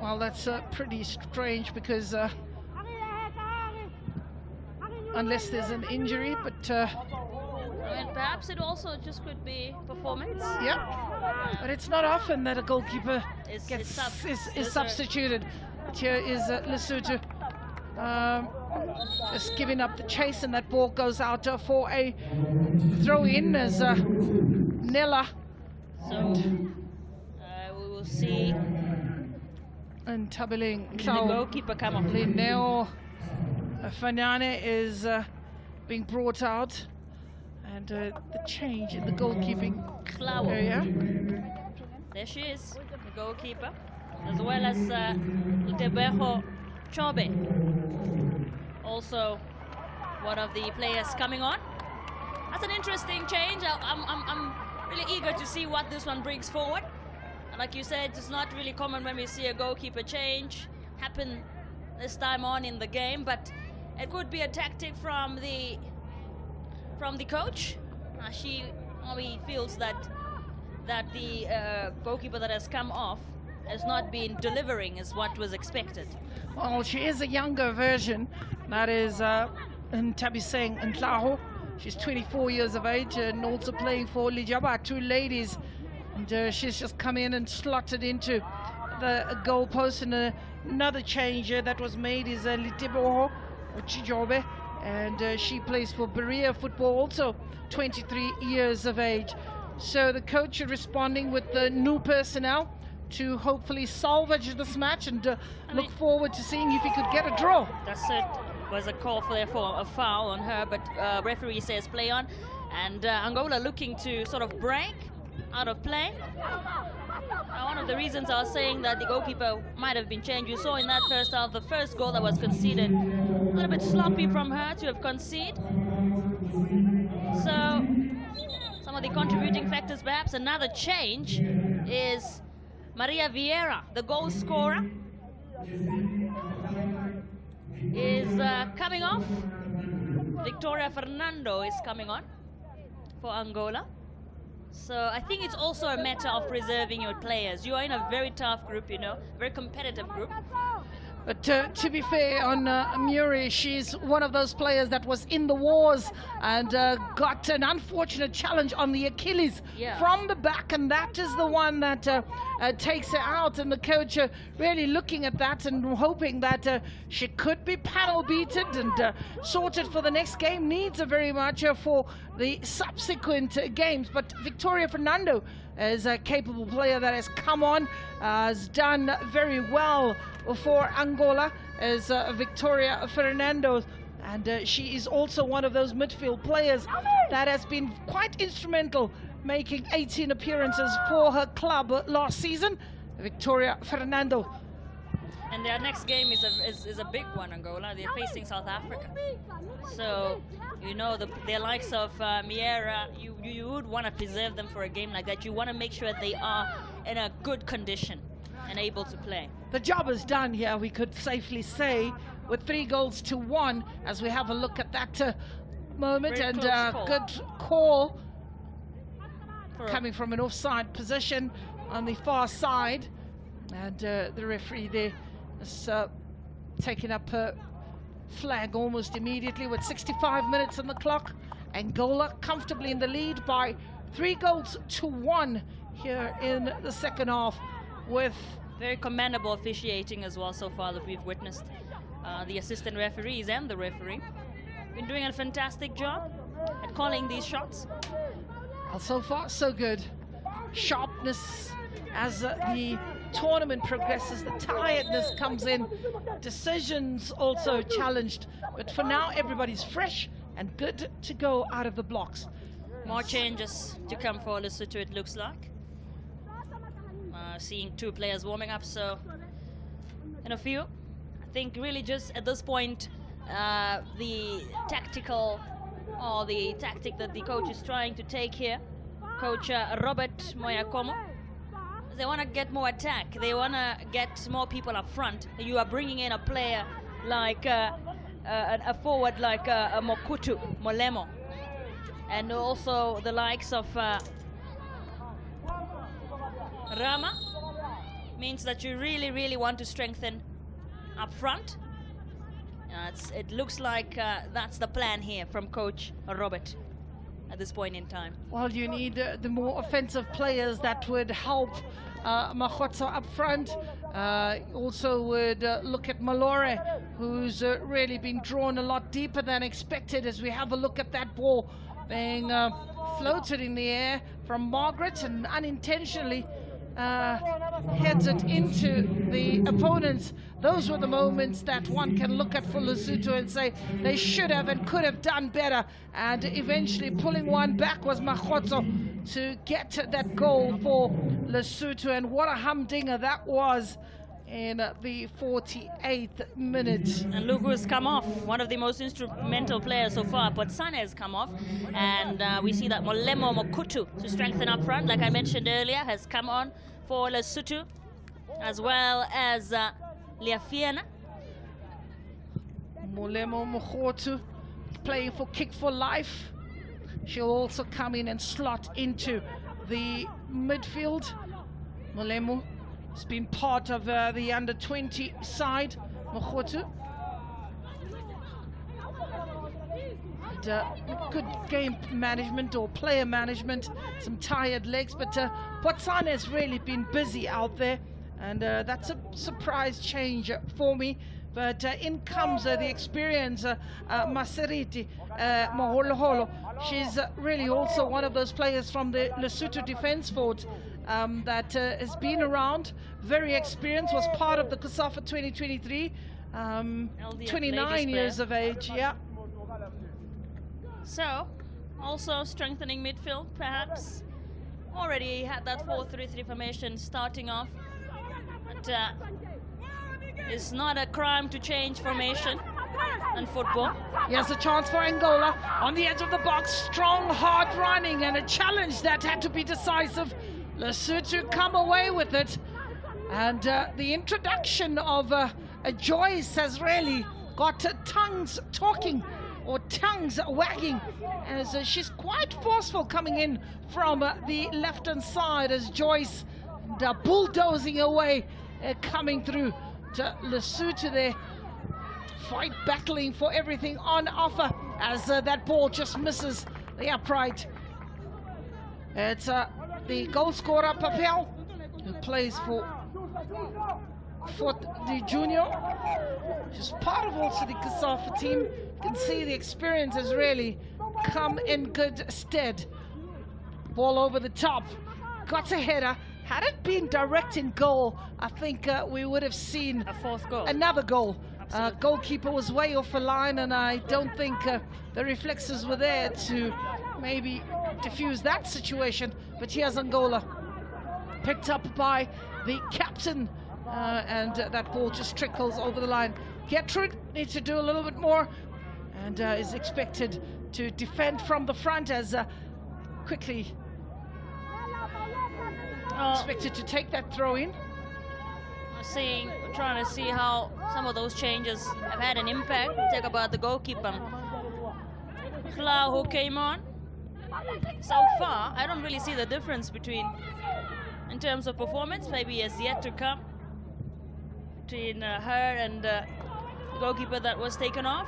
Speaker 1: Well, that's pretty strange because unless there's an injury, but
Speaker 2: I mean, perhaps it also just could be performance.
Speaker 1: yeah, but it's not often that a goalkeeper
Speaker 2: Is
Speaker 1: substituted. But here is Lesotho just giving up the chase, and that ball goes out for a throw-in as Nella.
Speaker 2: So we will see
Speaker 1: and Tabeling
Speaker 2: the goalkeeper come on.
Speaker 1: Linneo Fanane is being brought out, and the change in the goalkeeping area.
Speaker 2: There she is, the goalkeeper, as well as Utebeho Chobe, also one of the players coming on. That's an interesting change. I'm really eager to see what this one brings forward. And like you said, it's not really common when we see a goalkeeper change happen this time on in the game, but it could be a tactic from the coach. She probably feels that the goalkeeper that has come off has not been delivering as what was expected.
Speaker 1: Well, she is a younger version. That is Ntabiseng Ntlaho. She's 24 years of age and also playing for Lijaba, two ladies. And she's just come in and slotted into the goal post. And another change that was made is Liteboho Chijobe. And she plays for Berea Football, also 23 years of age. So the coach is responding with the new personnel to hopefully salvage this match and look forward to seeing if he could get a draw.
Speaker 2: That's it. Was a call for a foul on her, but referee says play on. And Angola looking to sort of break out of play. One of the reasons I was saying that the goalkeeper might have been changed, you saw in that first half, the first goal that was conceded, a little bit sloppy from her to have conceded. So some of the contributing factors, perhaps another change is Maria Vieira, the goal scorer, is coming off. Victoria Fernando is coming on for Angola. So I think it's also a matter of preserving your players. You are in a very tough group, you know, very competitive group.
Speaker 1: But to be fair on Muri, she's one of those players that was in the wars and got an unfortunate challenge on the Achilles from the back, and that is the one that takes her out. And the coach really looking at that and hoping that she could be panel beaten and sorted for the next game. Needs her very much for the subsequent games. But Victoria Fernando is a capable player that has come on, has done very well for Angola, as Victoria Fernando, and she is also one of those midfield players that has been quite instrumental, making 18 appearances for her club last season. Victoria Fernando.
Speaker 2: And their next game is a big one, Angola. They're facing South Africa. So, you know, the likes of Miera, you would want to preserve them for a game like that. You want to make sure they are in a good condition and able to play.
Speaker 1: The job is done here, we could safely say, with 3-1 as we have a look at that moment.
Speaker 2: Very
Speaker 1: and
Speaker 2: close
Speaker 1: good call coming from an offside position on the far side. And the referee there is taking up a flag almost immediately with 65 minutes on the clock. Angola comfortably in the lead by 3-1 here in the second half, with
Speaker 2: very commendable officiating as well so far that we've witnessed. The assistant referees and the referee been doing a fantastic job at calling these shots.
Speaker 1: Well, so far so good. Sharpness as the tournament progresses, the tiredness comes in, decisions also challenged, but for now everybody's fresh and good to go out of the blocks.
Speaker 2: More changes to come for Lesotho, it looks like. Seeing 2 players warming up, so in a few. I think really just at this point, the tactical or the tactic that the coach is trying to take here, Coach Robert Moyakomo, they want to get more attack. They want to get more people up front. You are bringing in a player like a forward like Mokutu, Molemo, and also the likes of Rama. Means that you really want to strengthen up front. It looks like that's the plan here from Coach Robert at this point in time.
Speaker 1: Well, you need the more offensive players that would help Mahotsa up front. Also would look at Malore, who's really been drawn a lot deeper than expected, as we have a look at that ball being floated in the air from Margaret and unintentionally heads it into the opponents. Those were the moments that one can look at for Lesotho and say they should have and could have done better, and eventually pulling one back was Mahotso to get that goal for Lesotho. And what a humdinger that was in the 48th minute.
Speaker 2: And look who's come off, one of the most instrumental players so far. Potsane has come off, and we see that Molemo Mokutu to strengthen up front, like I mentioned earlier, has come on for Lesotho, as well as Liafiana.
Speaker 1: Molemo Mokutu playing for Kick for Life. She'll also come in and slot into the midfield. Molemo has been part of the under-20 side, Mokutu. Good game management or player management, some tired legs, but Potsane has really been busy out there, and that's a surprise change for me. But in comes the experience, Maseriti Moholoholo. She's really also one of those players from the Lesotho Defence Force that has been around, very experienced, was part of the COSAFA 2023, 29 years of age, yeah.
Speaker 2: So, also strengthening midfield, perhaps. Already had that 4-3-3 formation starting off. But it's not a crime to change formation in football.
Speaker 1: Here's a chance for Angola on the edge of the box. Strong, hard running, and a challenge that had to be decisive. Lesotho come away with it. And the introduction of a Joyce has really got tongues talking, or tongues wagging, as she's quite forceful coming in from the left-hand side, as Joyce bulldozing away, coming through Lesotho there fight battling for everything on offer as that ball just misses the upright. It's the goal scorer Papel, who plays for the junior, which is part of also the COSAFA team. You can see the experience has really come in good stead. Ball over the top, got a header. Had it been direct in goal, I think we would have seen
Speaker 2: A fourth goal.
Speaker 1: another goal. Goalkeeper was way off the line, and I don't think the reflexes were there to maybe diffuse that situation. But here's Angola, picked up by the captain, and that ball just trickles over the line. Gertrude needs to do a little bit more, and is expected to defend from the front as quickly expected to take that throw in.
Speaker 2: Trying to see how some of those changes have had an impact. Talk about the goalkeeper, Clau, who came on. So far, I don't really see the difference in terms of performance. Maybe has yet to come between her and the goalkeeper that was taken off.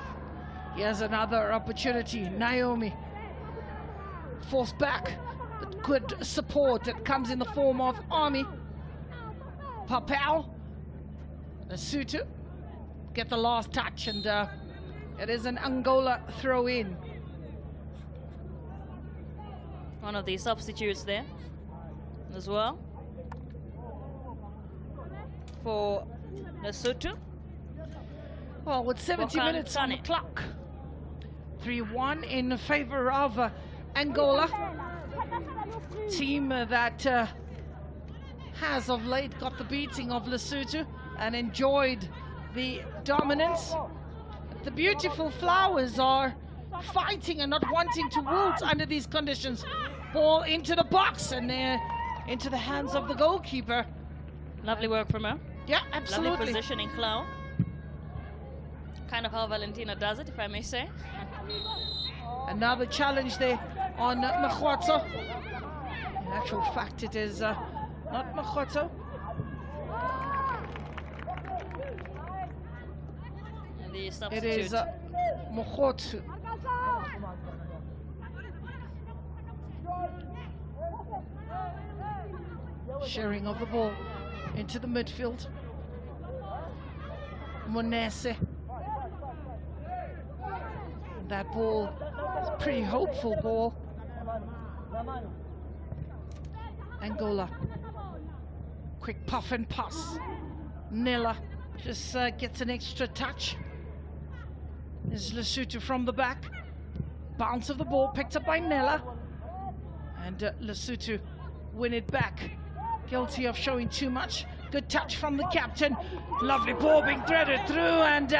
Speaker 1: Here's another opportunity. Naomi forced back, but good support that comes in the form of Army. Papel, Lesotho get the last touch, and it is an Angola throw in.
Speaker 2: One of the substitutes there as well for Lesotho.
Speaker 1: Well, with 70 minutes on the clock, 3-1 in favor of Angola. Team that has of late got the beating of Lesotho and enjoyed the dominance. The beautiful Flowers are fighting and not wanting to wilt under these conditions. Ball into the box and into the hands of the goalkeeper.
Speaker 2: Lovely work from her.
Speaker 1: Yeah, absolutely.
Speaker 2: Lovely positioning, Clau. Kind of how Valentina does it, if I may say.
Speaker 1: Another challenge there on Machotso. In actual fact, it is not Machotso.
Speaker 2: And the
Speaker 1: It
Speaker 2: substitute.
Speaker 1: is Machotso. Sharing of the ball into the midfield. Monese. That ball is a pretty hopeful ball. Angola. Quick puff and pass. Nella just gets an extra touch. There's Lesotho from the back. Bounce of the ball picked up by Nella. And Lesotho win it back. Guilty of showing too much. Good touch from the captain. Lovely ball being threaded through, and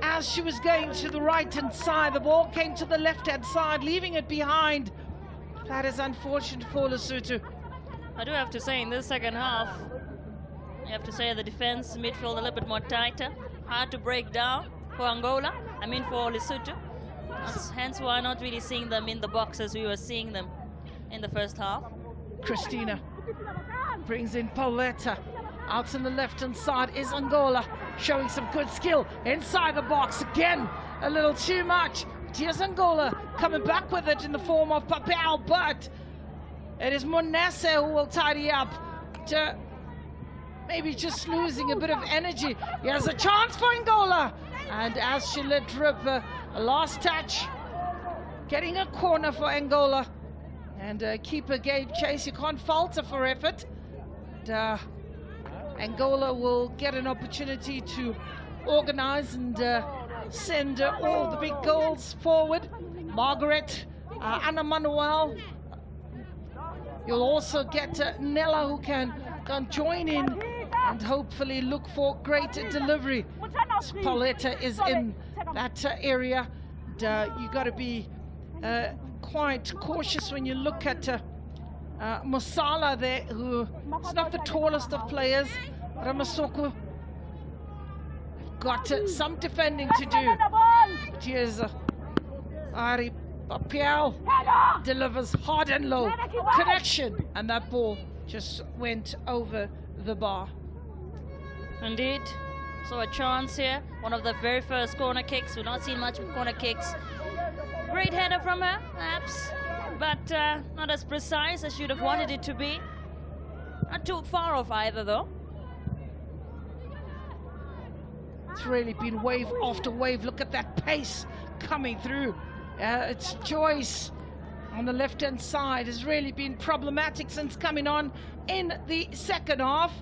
Speaker 1: as she was going to the right-hand side, the ball came to the left-hand side, leaving it behind. That is unfortunate for Lesotho.
Speaker 2: I do have to say, in this second half, you have to say the defense, midfield a little bit more tighter. Hard to break down for Angola, for Lesotho. Hence why I'm not really seeing them in the box as we were seeing them in the first half.
Speaker 1: Christina brings in Pauletta. Out on the left-hand side is Angola, showing some good skill inside the box. Again, a little too much. Here's Angola coming back with it in the form of Papel, but it is Monese who will tidy up, to maybe just losing a bit of energy. Here's a chance for Angola, and as she let rip a last touch, getting a corner for Angola. And keeper gave chase. You can't falter for effort. And, Angola will get an opportunity to organize and send all the big goals forward. Margaret, Anna Manuel. You'll also get Nella, who can join in and hopefully look for great delivery. Pauletta is in that area. You got to be quite cautious when you look at Mosala there, who is not the tallest of players. Ramasoko got some defending to do. But here's Ari Papial, delivers hard and low. Connection, and that ball just went over the bar.
Speaker 2: Indeed. So a chance here. One of the very first corner kicks. We've not seen much of corner kicks. Great header from her, perhaps, but not as precise as you'd have wanted it to be. Not too far off either, though.
Speaker 1: It's really been wave after wave. Look at that pace coming through. It's Joyce on the left-hand side has really been problematic since coming on in the second half.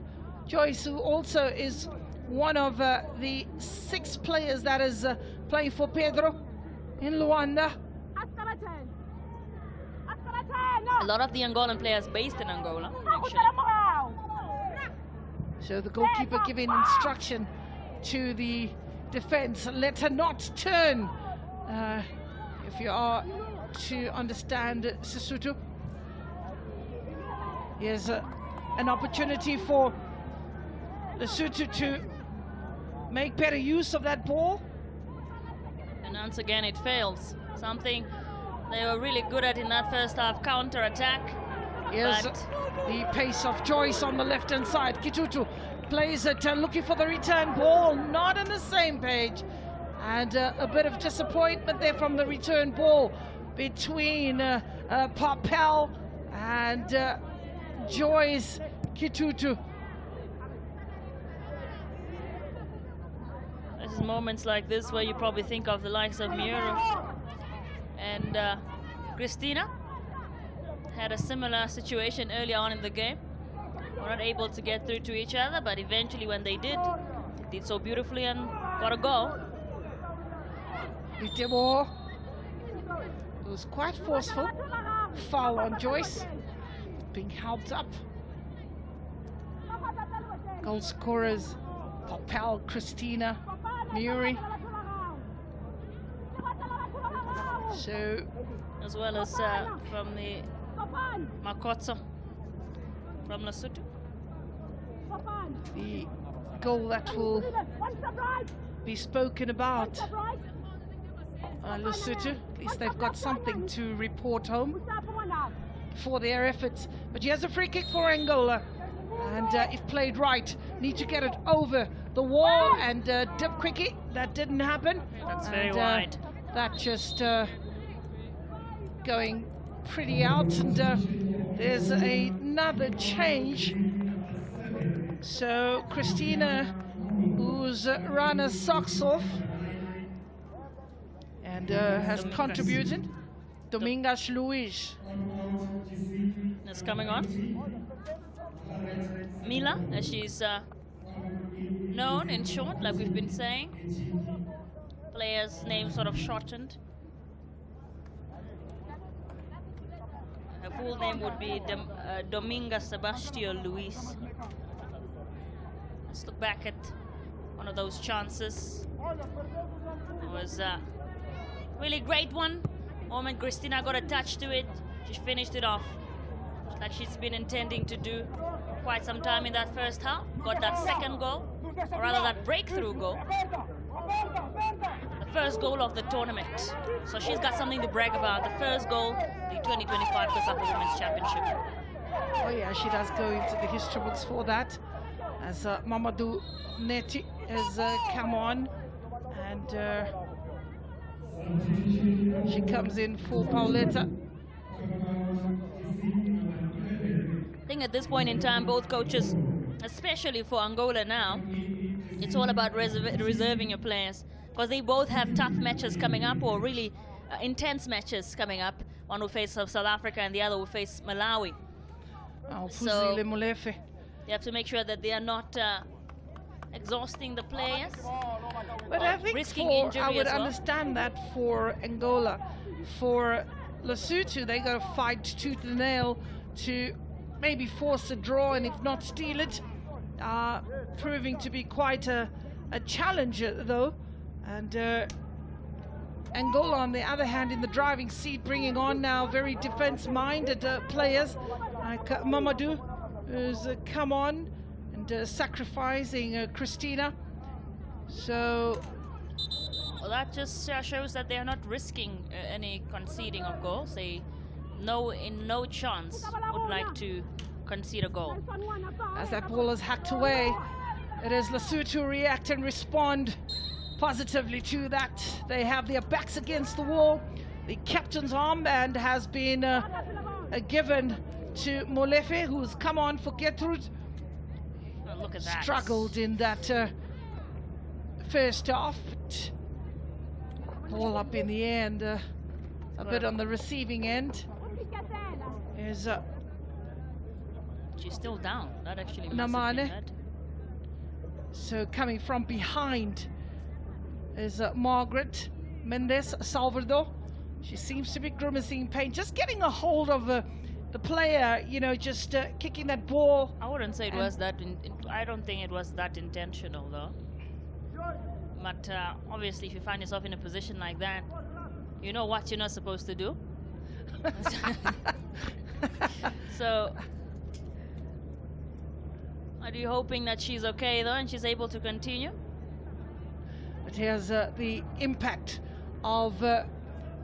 Speaker 1: Joyce, who also is one of the 6 players that is playing for Pedro in Luanda.
Speaker 2: A lot of the Angolan players based in Angola, actually.
Speaker 1: So the goalkeeper giving instruction to the defense, let her not turn, if you are to understand Lesotho. Here's an opportunity for Lesotho to make better use of that ball.
Speaker 2: And once again it fails. Something they were really good at in that first half, counter-attack.
Speaker 1: Here's the pace of Joyce on the left-hand side. Kitutu plays it, looking for the return ball, not on the same page. And a bit of disappointment there from the return ball between Papel and Joyce Kitutu.
Speaker 2: There's moments like this where you probably think of the likes of Muro and Christina. Had a similar situation early on in the game. Were not able to get through to each other, but eventually when they did so beautifully and got a goal.
Speaker 1: Itebo was quite forceful. Foul on Joyce, being helped up. Goal scorers, Papel, Christina, Muri. So,
Speaker 2: as well as from the Makotso from Lesotho.
Speaker 1: The goal that will be spoken about. Lesotho, at least they've got something to report home for their efforts. But here's a free kick for Angola, and if played right, need to get it over the wall and dip quickly. That didn't happen.
Speaker 2: That's very wide.
Speaker 1: That just going pretty out, and there's another change. So Christina, who's run her socks off and has contributed. Domingas Luis
Speaker 2: is coming on. Mila, as she's known in short, like we've been saying. Player's name sort of shortened. Her full name would be Dominga Sebastião Luis. Let's look back at one of those chances. It was a really great one. Moment Christina got a touch to it, she finished it off like she's been intending to do quite some time in that first half. Got that second goal, or rather that breakthrough goal. The first goal of the tournament. So she's got something to brag about. The first goal, the 2025 COSAFA Women's Championship.
Speaker 1: Oh yeah, she does go into the history books for that. As Mamadou Neti has come on, and she comes in for Pauletta.
Speaker 2: I think at this point in time, both coaches, especially for Angola now, it's all about reserving your players, because they both have tough matches coming up, or really intense matches coming up. One will face South Africa and the other will face Malawi. So you have to make sure that they are not exhausting the players.
Speaker 1: But I think I would understand that for Angola. For Lesotho, they got to fight tooth and nail to maybe force a draw, and if not steal it. Proving to be quite a challenger though. And Angola, on the other hand, in the driving seat, bringing on now very defense-minded players like Mamadou, who's come on and sacrificing Christina. So,
Speaker 2: well, that just shows that they are not risking any conceding of goals. They know in no chance would like to concede a goal.
Speaker 1: As that ball is hacked away, It is Lesotho react and respond positively to that. They have their backs against the wall. The captain's armband has been given to Molefe, who's come on for Gertrude.
Speaker 2: Oh, look at that.
Speaker 1: Struggled in that first half. All up in the air and a bit on the receiving end. Is
Speaker 2: she's still down. That actually must have been
Speaker 1: Namane.
Speaker 2: bad.
Speaker 1: So coming from behind is Margaret Mendes Salvador. She seems to be grimacing in pain, just getting a hold of the player, you know, just kicking that ball.
Speaker 2: I wouldn't say it was that. I don't think it was that intentional, though. But obviously, if you find yourself in a position like that, you know what you're not supposed to do. So, are you hoping that she's okay though, and she's able to continue?
Speaker 1: But here's the impact of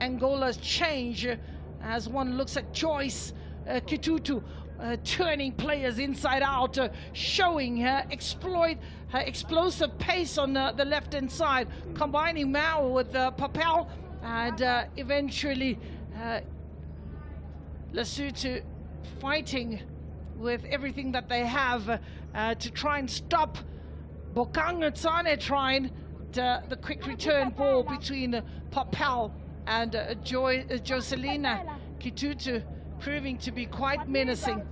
Speaker 1: Angola's change as one looks at Joyce Kitutu turning players inside out, showing her explosive pace on the left-hand side, combining Mao with Papel, and eventually Lesotho fighting with everything that they have to try and stop Bokanga Tsane trying the quick return ball between Papel and Jocelina Kitutu, proving to be quite menacing.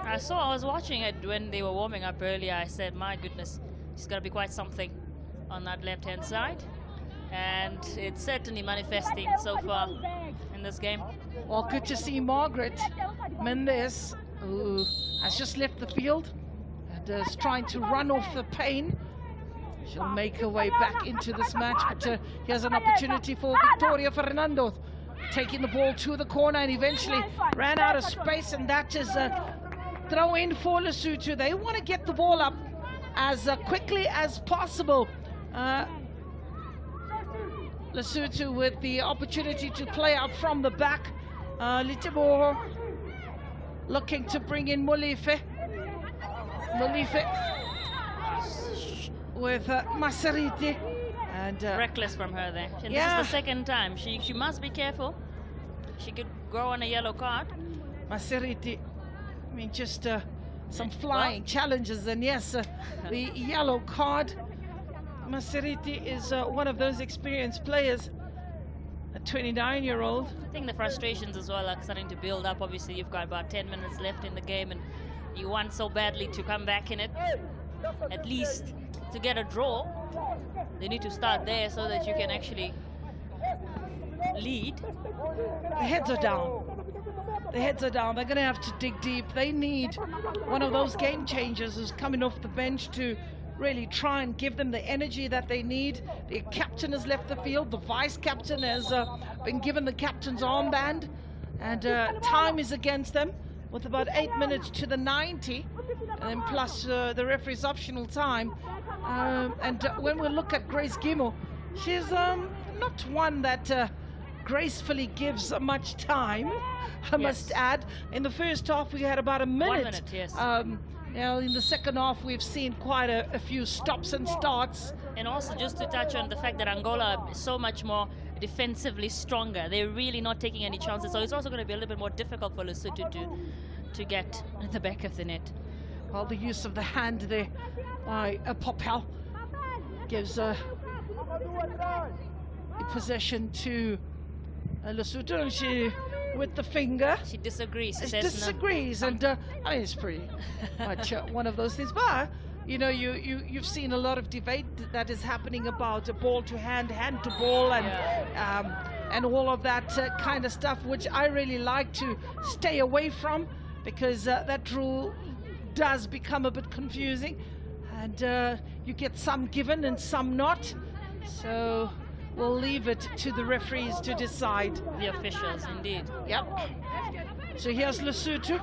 Speaker 2: I was watching it when they were warming up earlier. I said, my goodness, it's got to be quite something on that left-hand side. And it's certainly manifesting so far in this game.
Speaker 1: Well, good to see Margaret Mendes, who has just left the field and is trying to run off the pain. She'll make her way back into this match, but here's an opportunity for Victoria Fernando, taking the ball to the corner and eventually ran out of space, and that is a throw in for Lesotho. They want to get the ball up as quickly as possible. Lesotho with the opportunity to play out from the back. Liteboho looking to bring in Molefe. Molefe with Masariti. And
Speaker 2: reckless from her there. And
Speaker 1: yeah.
Speaker 2: This is the second time. She must be careful. She could go on a yellow card.
Speaker 1: Masariti, I mean, just some flying challenges, and yes, the yellow card. Masariti is one of those experienced players, a 29-year-old.
Speaker 2: I think the frustrations as well are starting to build up. Obviously, you've got about 10 minutes left in the game, and you want so badly to come back in it, at least to get a draw. They need to start there so that you can actually lead.
Speaker 1: The heads are down. The heads are down. They're going to have to dig deep. They need one of those game changers who's coming off the bench to really try and give them the energy that they need. The captain has left the field. The vice captain has been given the captain's armband, and time is against them with about 8 minutes to the 90, and then plus the referee's optional time. And when we look at Grace Gimo, she's not one that gracefully gives much time, I must add. In the first half, we had about a minute.
Speaker 2: 1 minute, yes.
Speaker 1: Now in the second half, we've seen quite a few stops and starts.
Speaker 2: And also just to touch on the fact that Angola is so much more defensively stronger. They're really not taking any chances. So it's also going to be a little bit more difficult for Lesotho to get at the back of the net.
Speaker 1: Well, the use of the hand there by Popel gives the possession to Lesotho, and she, with the finger,
Speaker 2: she disagrees.
Speaker 1: She disagrees, and I mean, it's pretty much one of those things. But you know, you've seen a lot of debate that is happening about ball to hand, hand to ball, and all of that kind of stuff, which I really like to stay away from, because that rule does become a bit confusing, and you get some given and some not. So we'll leave it to the referees to decide.
Speaker 2: The officials, indeed.
Speaker 1: Yep. So here's Lesotho.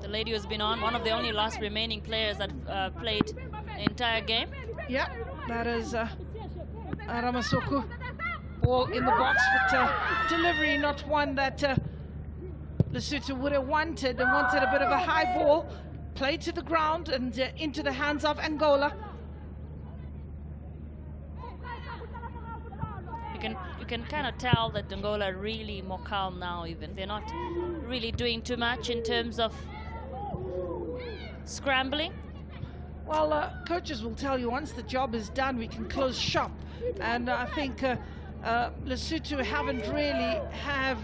Speaker 2: The lady who's been on, one of the only last remaining players that played the entire game.
Speaker 1: Yep, that is Ramasoku. Ball in the box, but delivery not one that Lesotho would have wanted, and wanted a bit of a high ball. Played to the ground and into the hands of Angola.
Speaker 2: you can kind of tell that Angola are really more calm now. Even they're not really doing too much in terms of scrambling.
Speaker 1: Well, coaches will tell you once the job is done, we can close shop. And I think Lesotho haven't really have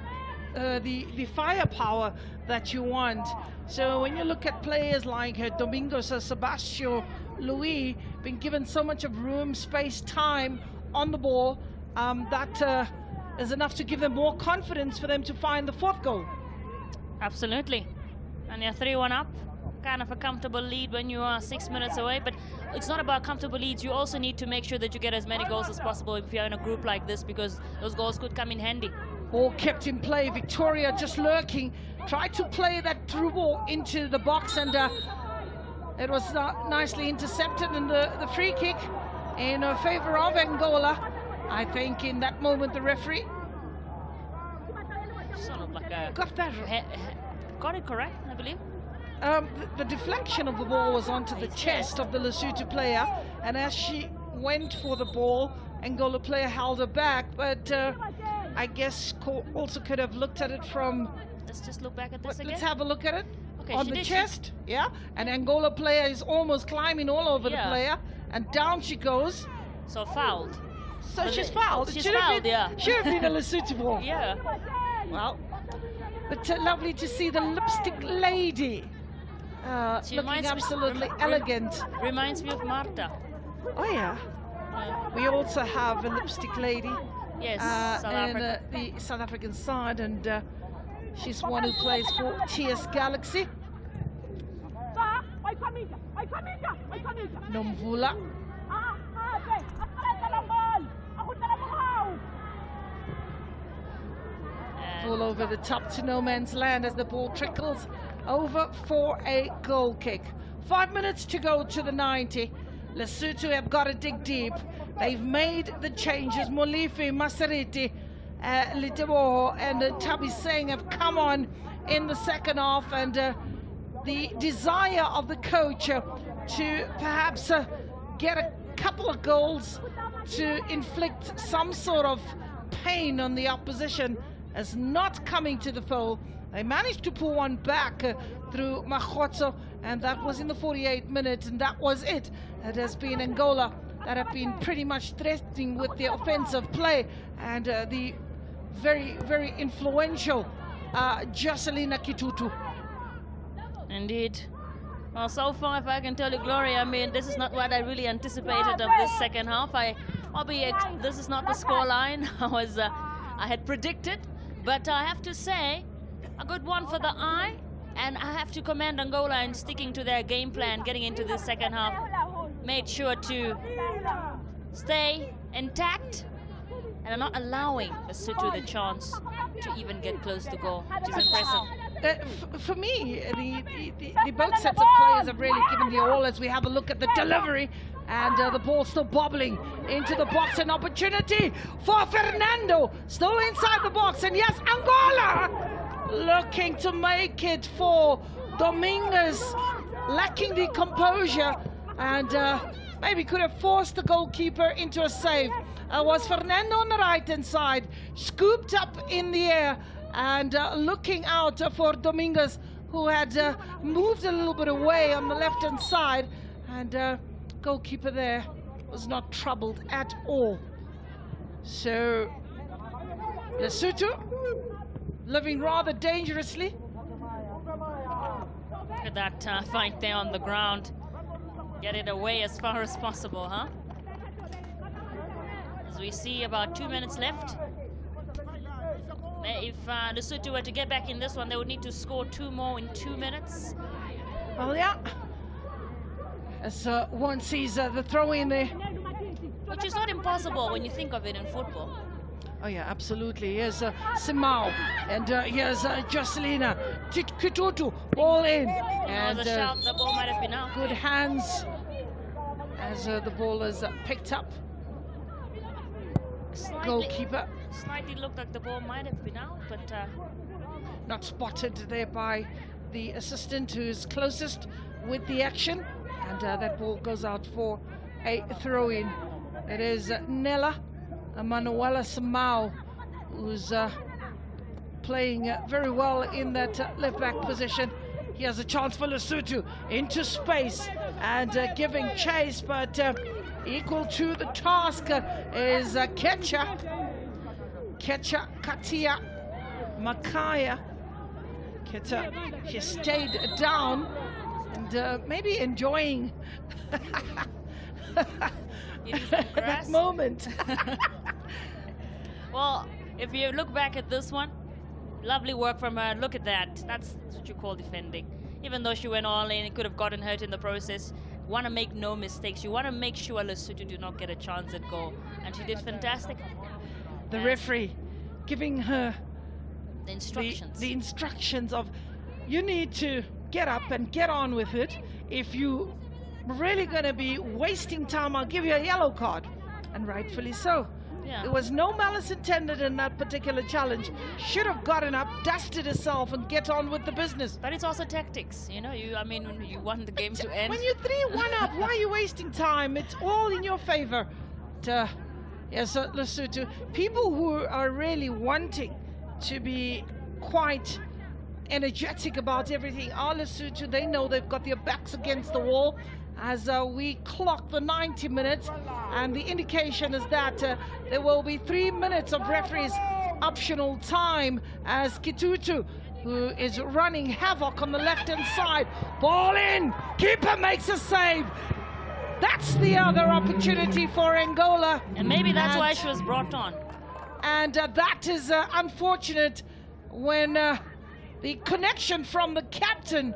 Speaker 1: the firepower that you want. So when you look at players like Domingos Sebastião Louis, being given so much of room, space, time on the ball, that is enough to give them more confidence for them to find the fourth goal.
Speaker 2: Absolutely. And you're 3-1 up. Kind of a comfortable lead when you are 6 minutes away, but it's not about comfortable leads. You also need to make sure that you get as many goals as possible if you're in a group like this, because those goals could come in handy.
Speaker 1: Ball kept in play. Victoria just lurking, tried to play that through ball into the box, and it was nicely intercepted, and the free kick in favor of Angola. I think in that moment the referee
Speaker 2: Sort of like a got it correct, I believe.
Speaker 1: The deflection of the ball was onto the chest of the Lesotho player, and as she went for the ball, Angola player held her back, but I guess also could have looked at it from...
Speaker 2: Let's just look back at this again.
Speaker 1: Let's have a look at it.
Speaker 2: Okay,
Speaker 1: on the chest, yeah, and Angola player is almost climbing all over the player, and down she goes.
Speaker 2: So fouled.
Speaker 1: So she's fouled.
Speaker 2: She's fouled, yeah.
Speaker 1: Should have been a Lesotho ball.
Speaker 2: Yeah.
Speaker 1: Well, but lovely to see the lipstick lady. Looking absolutely elegant.
Speaker 2: Reminds me of Marta.
Speaker 1: Oh yeah. We also have a lipstick lady.
Speaker 2: Yes, South
Speaker 1: and
Speaker 2: Africa.
Speaker 1: the South African side, and she's one who plays for TS Galaxy. Nomvula. All over the top to no man's land as the ball trickles over for a goal kick. 5 minutes to go to the 90. Lesotho have got to dig deep. They've made the changes. Molifi, Masariti, Litebo and Tabi Singh have come on in the second half, and the desire of the coach to perhaps get a couple of goals to inflict some sort of pain on the opposition is not coming to the fore. They managed to pull one back through Mahotso, and that was in the 48th minute, and that was it. It has been Angola that have been pretty much threatening with their offensive play, and the very, very influential Jocelyn Kitutu.
Speaker 2: Indeed. Well, so far, if I can tell you, Gloria, I mean, this is not what I really anticipated of this second half. This is not the scoreline I had predicted, but I have to say, a good one for the eye, and I have to commend Angola in sticking to their game plan, getting into the second half. Made sure to stay intact and are not allowing Lesotho the chance to even get close to goal, which is impressive.
Speaker 1: For me, the both sets of players have really given the all as we have a look at the delivery, and the ball still bobbling into the box. An opportunity for Fernando, still inside the box, and yes, Angola looking to make it for Dominguez, lacking the composure, and maybe could have forced the goalkeeper into a save. Was Fernando on the right hand side, scooped up in the air, and looking out for Dominguez, who had moved a little bit away on the left hand side, and goalkeeper there was not troubled at all. So Lesotho living rather dangerously.
Speaker 2: Look at that fight there on the ground. Get it away as far as possible, huh? As we see about 2 minutes left. If Lesotho were to get back in this one, they would need to score 2 more in 2 minutes.
Speaker 1: Well, yeah. As one sees the throw in there.
Speaker 2: Which is not impossible when you think of it in football.
Speaker 1: Oh yeah, absolutely. Here's Simao, and here's Jocelina Kitutu, ball in, and
Speaker 2: the shout, the ball might have been out.
Speaker 1: Good hands as the ball is picked up. Goalkeeper.
Speaker 2: Slightly looked like the ball might have been out, but
Speaker 1: not spotted there by the assistant who's closest with the action, and that ball goes out for a throw-in. It is Nella Manuela Samau, who's playing very well in that left back position. He has a chance for Lesotho into space and giving chase, but equal to the task is Katia Makaya. Keta, she stayed down and maybe enjoying that moment.
Speaker 2: Well, if you look back at this one, lovely work from her. Look at that. That's what you call defending. Even though she went all in, it could have gotten hurt in the process. You want to make no mistakes. You want to make sure Lesotho do not get a chance at goal. And she did fantastic.
Speaker 1: The referee giving her
Speaker 2: the instructions.
Speaker 1: The instructions of, you need to get up and get on with it. If you really going to be wasting time, I'll give you a yellow card. And rightfully so.
Speaker 2: Yeah.
Speaker 1: There was no malice intended in that particular challenge. Should have gotten up, dusted herself, and get on with the business.
Speaker 2: But it's also tactics, you know. I mean, when you want the game to end.
Speaker 1: When you're 3-1 up, why are you wasting time? It's all in your favor. Yes, Lesotho, people who are really wanting to be quite energetic about everything are Lesotho. They know they've got their backs against the wall as we clock the 90 minutes, and the indication is that there will be 3 minutes of referee's optional time as Kitutu, who is running havoc on the left-hand side. Ball in! Keeper makes a save! That's the other opportunity for Angola.
Speaker 2: And maybe that's why she was brought on.
Speaker 1: And that is unfortunate when the connection from the captain.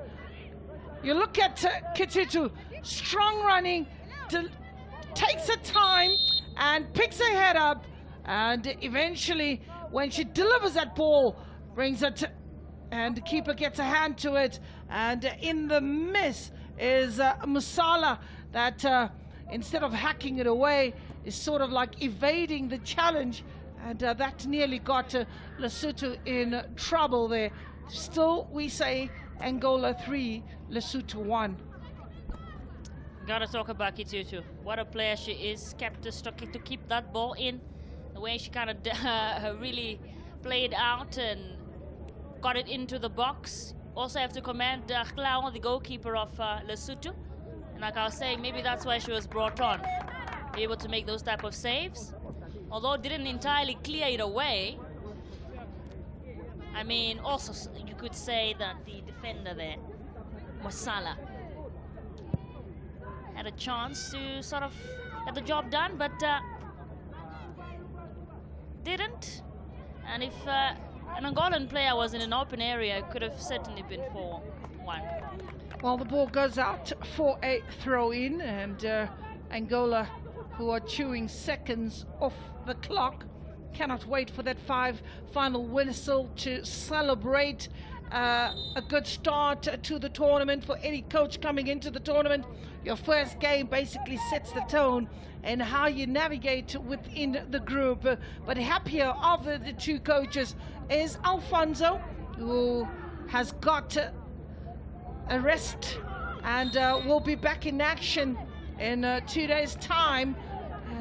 Speaker 1: You look at Kitutu, strong running, takes her time and picks her head up, and eventually when she delivers that ball, brings it, and the keeper gets a hand to it, and in the miss is Musala that instead of hacking it away is sort of like evading the challenge, and that nearly got Lesotho in trouble there. Still, we say Angola 3, Lesotho 1.
Speaker 2: Gotta talk about Kitutu. What a player she is. Kept to keep that ball in. The way she kind of really played out and got it into the box. Also have to commend Glao, the goalkeeper of Lesotho. And like I was saying, maybe that's why she was brought on. Be able to make those type of saves. Although didn't entirely clear it away. I mean, also you could say that the defender there, Mosala, had a chance to sort of get the job done, but didn't. And if an Angolan player was in an open area, it could have certainly been 4-1.
Speaker 1: Well, the ball goes out for a throw-in, and Angola, who are chewing seconds off the clock, cannot wait for that final whistle to celebrate a good start to the tournament. For any coach coming into the tournament, your first game basically sets the tone and how you navigate within the group. But happier of the two coaches is Alfonso, who has got a rest and will be back in action in 2 days' time,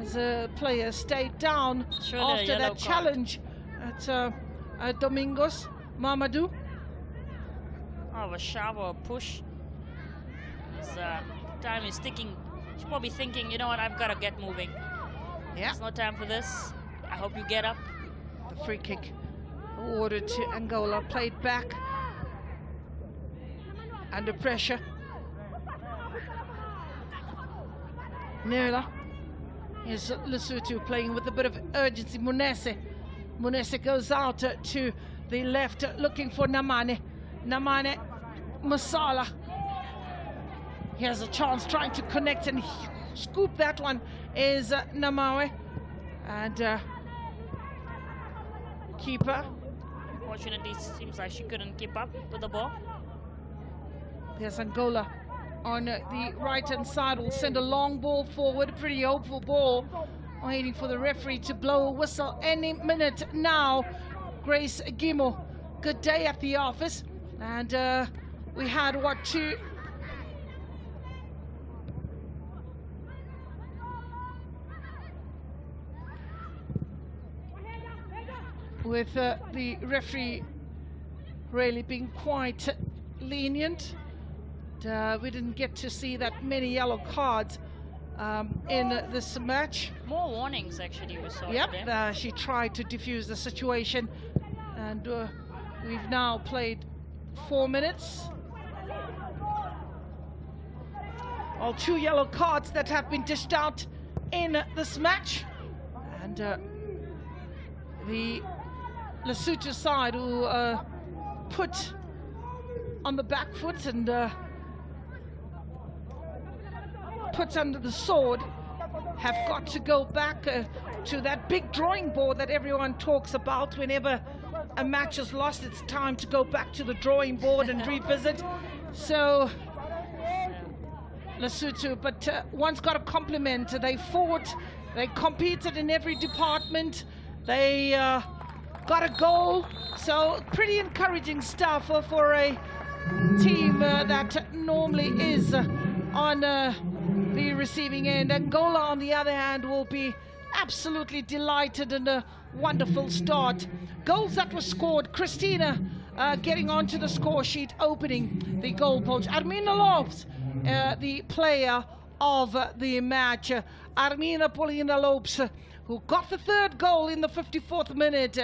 Speaker 1: as a player stayed down after that challenge at Domingos. Mamadou.
Speaker 2: Oh, a shove or a push. His time is ticking. She's probably thinking, you know what, I've got to get moving.
Speaker 1: Yeah.
Speaker 2: It's no time for this. I hope you get up.
Speaker 1: The free kick awarded to Angola, played back under pressure. Nula. Here's Lesotho playing with a bit of urgency. Munese goes out to the left, looking for Namane. Namane, Masala. He has a chance trying to connect and scoop that one is Namawe. And keeper.
Speaker 2: Unfortunately, seems like she couldn't keep up with the ball.
Speaker 1: There's Angola on the right-hand side, will send a long ball forward, a pretty hopeful ball, waiting for the referee to blow a whistle any minute now. Grace Gimo, good day at the office, and we had what, two with the referee really being quite lenient. We didn't get to see that many yellow cards in this match.
Speaker 2: More warnings, actually, we saw.
Speaker 1: Yep, she tried to defuse the situation, and we've now played 4 minutes. All 2 yellow cards that have been dished out in this match, and the Lesotho side who put on the back foot and put under the sword have got to go back to that big drawing board that everyone talks about. Whenever a match is lost, it's time to go back to the drawing board and revisit. So Lesotho, but one's got a compliment. They fought, they competed in every department, they got a goal, so pretty encouraging stuff for a team that normally is on the receiving end. Angola, on the other hand, will be absolutely delighted in a wonderful start. Goals that were scored: Christina getting onto the score sheet, opening the goal post. Armina Lopes, the player of the match. Armina Paulina Lopes, who got the 3rd goal in the 54th minute,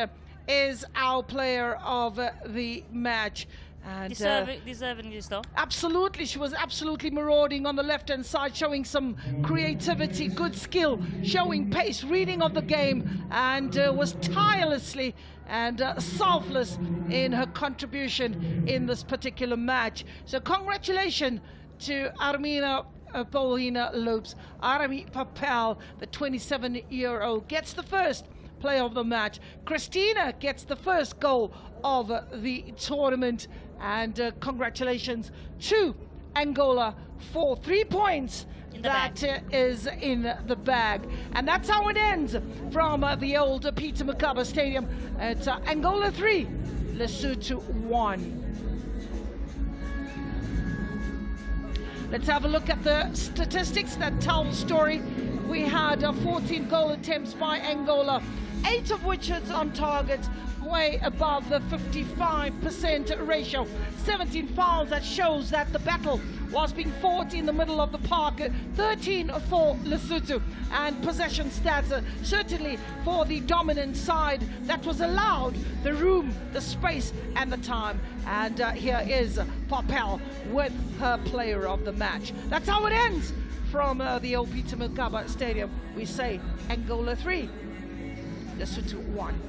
Speaker 1: is our player of the match. And
Speaker 2: deserving this, though.
Speaker 1: Absolutely, she was absolutely marauding on the left-hand side, showing some creativity, good skill, showing pace, reading of the game, and was tirelessly and selfless in her contribution in this particular match. So congratulations to Armina Paulina Lopes. Arami Papel, the 27-year-old, gets the 1st player of the match. Christina gets the 1st goal of the tournament, and congratulations to Angola for 3 points. That is in the bag. And that's how it ends from the old Peter Mokaba Stadium. It's Angola 3, Lesotho 1. Let's have a look at the statistics that tell the story. We had 14 goal attempts by Angola, 8 of which is on target, way above the 55% ratio. 17 fouls, that shows that the battle was being fought in the middle of the park. 13 for Lesotho, and possession stats certainly for the dominant side that was allowed the room, the space and the time. And here is Papel with her player of the match. That's how it ends from the old Peter Mokaba Stadium. We say Angola 3, Lesotho 1.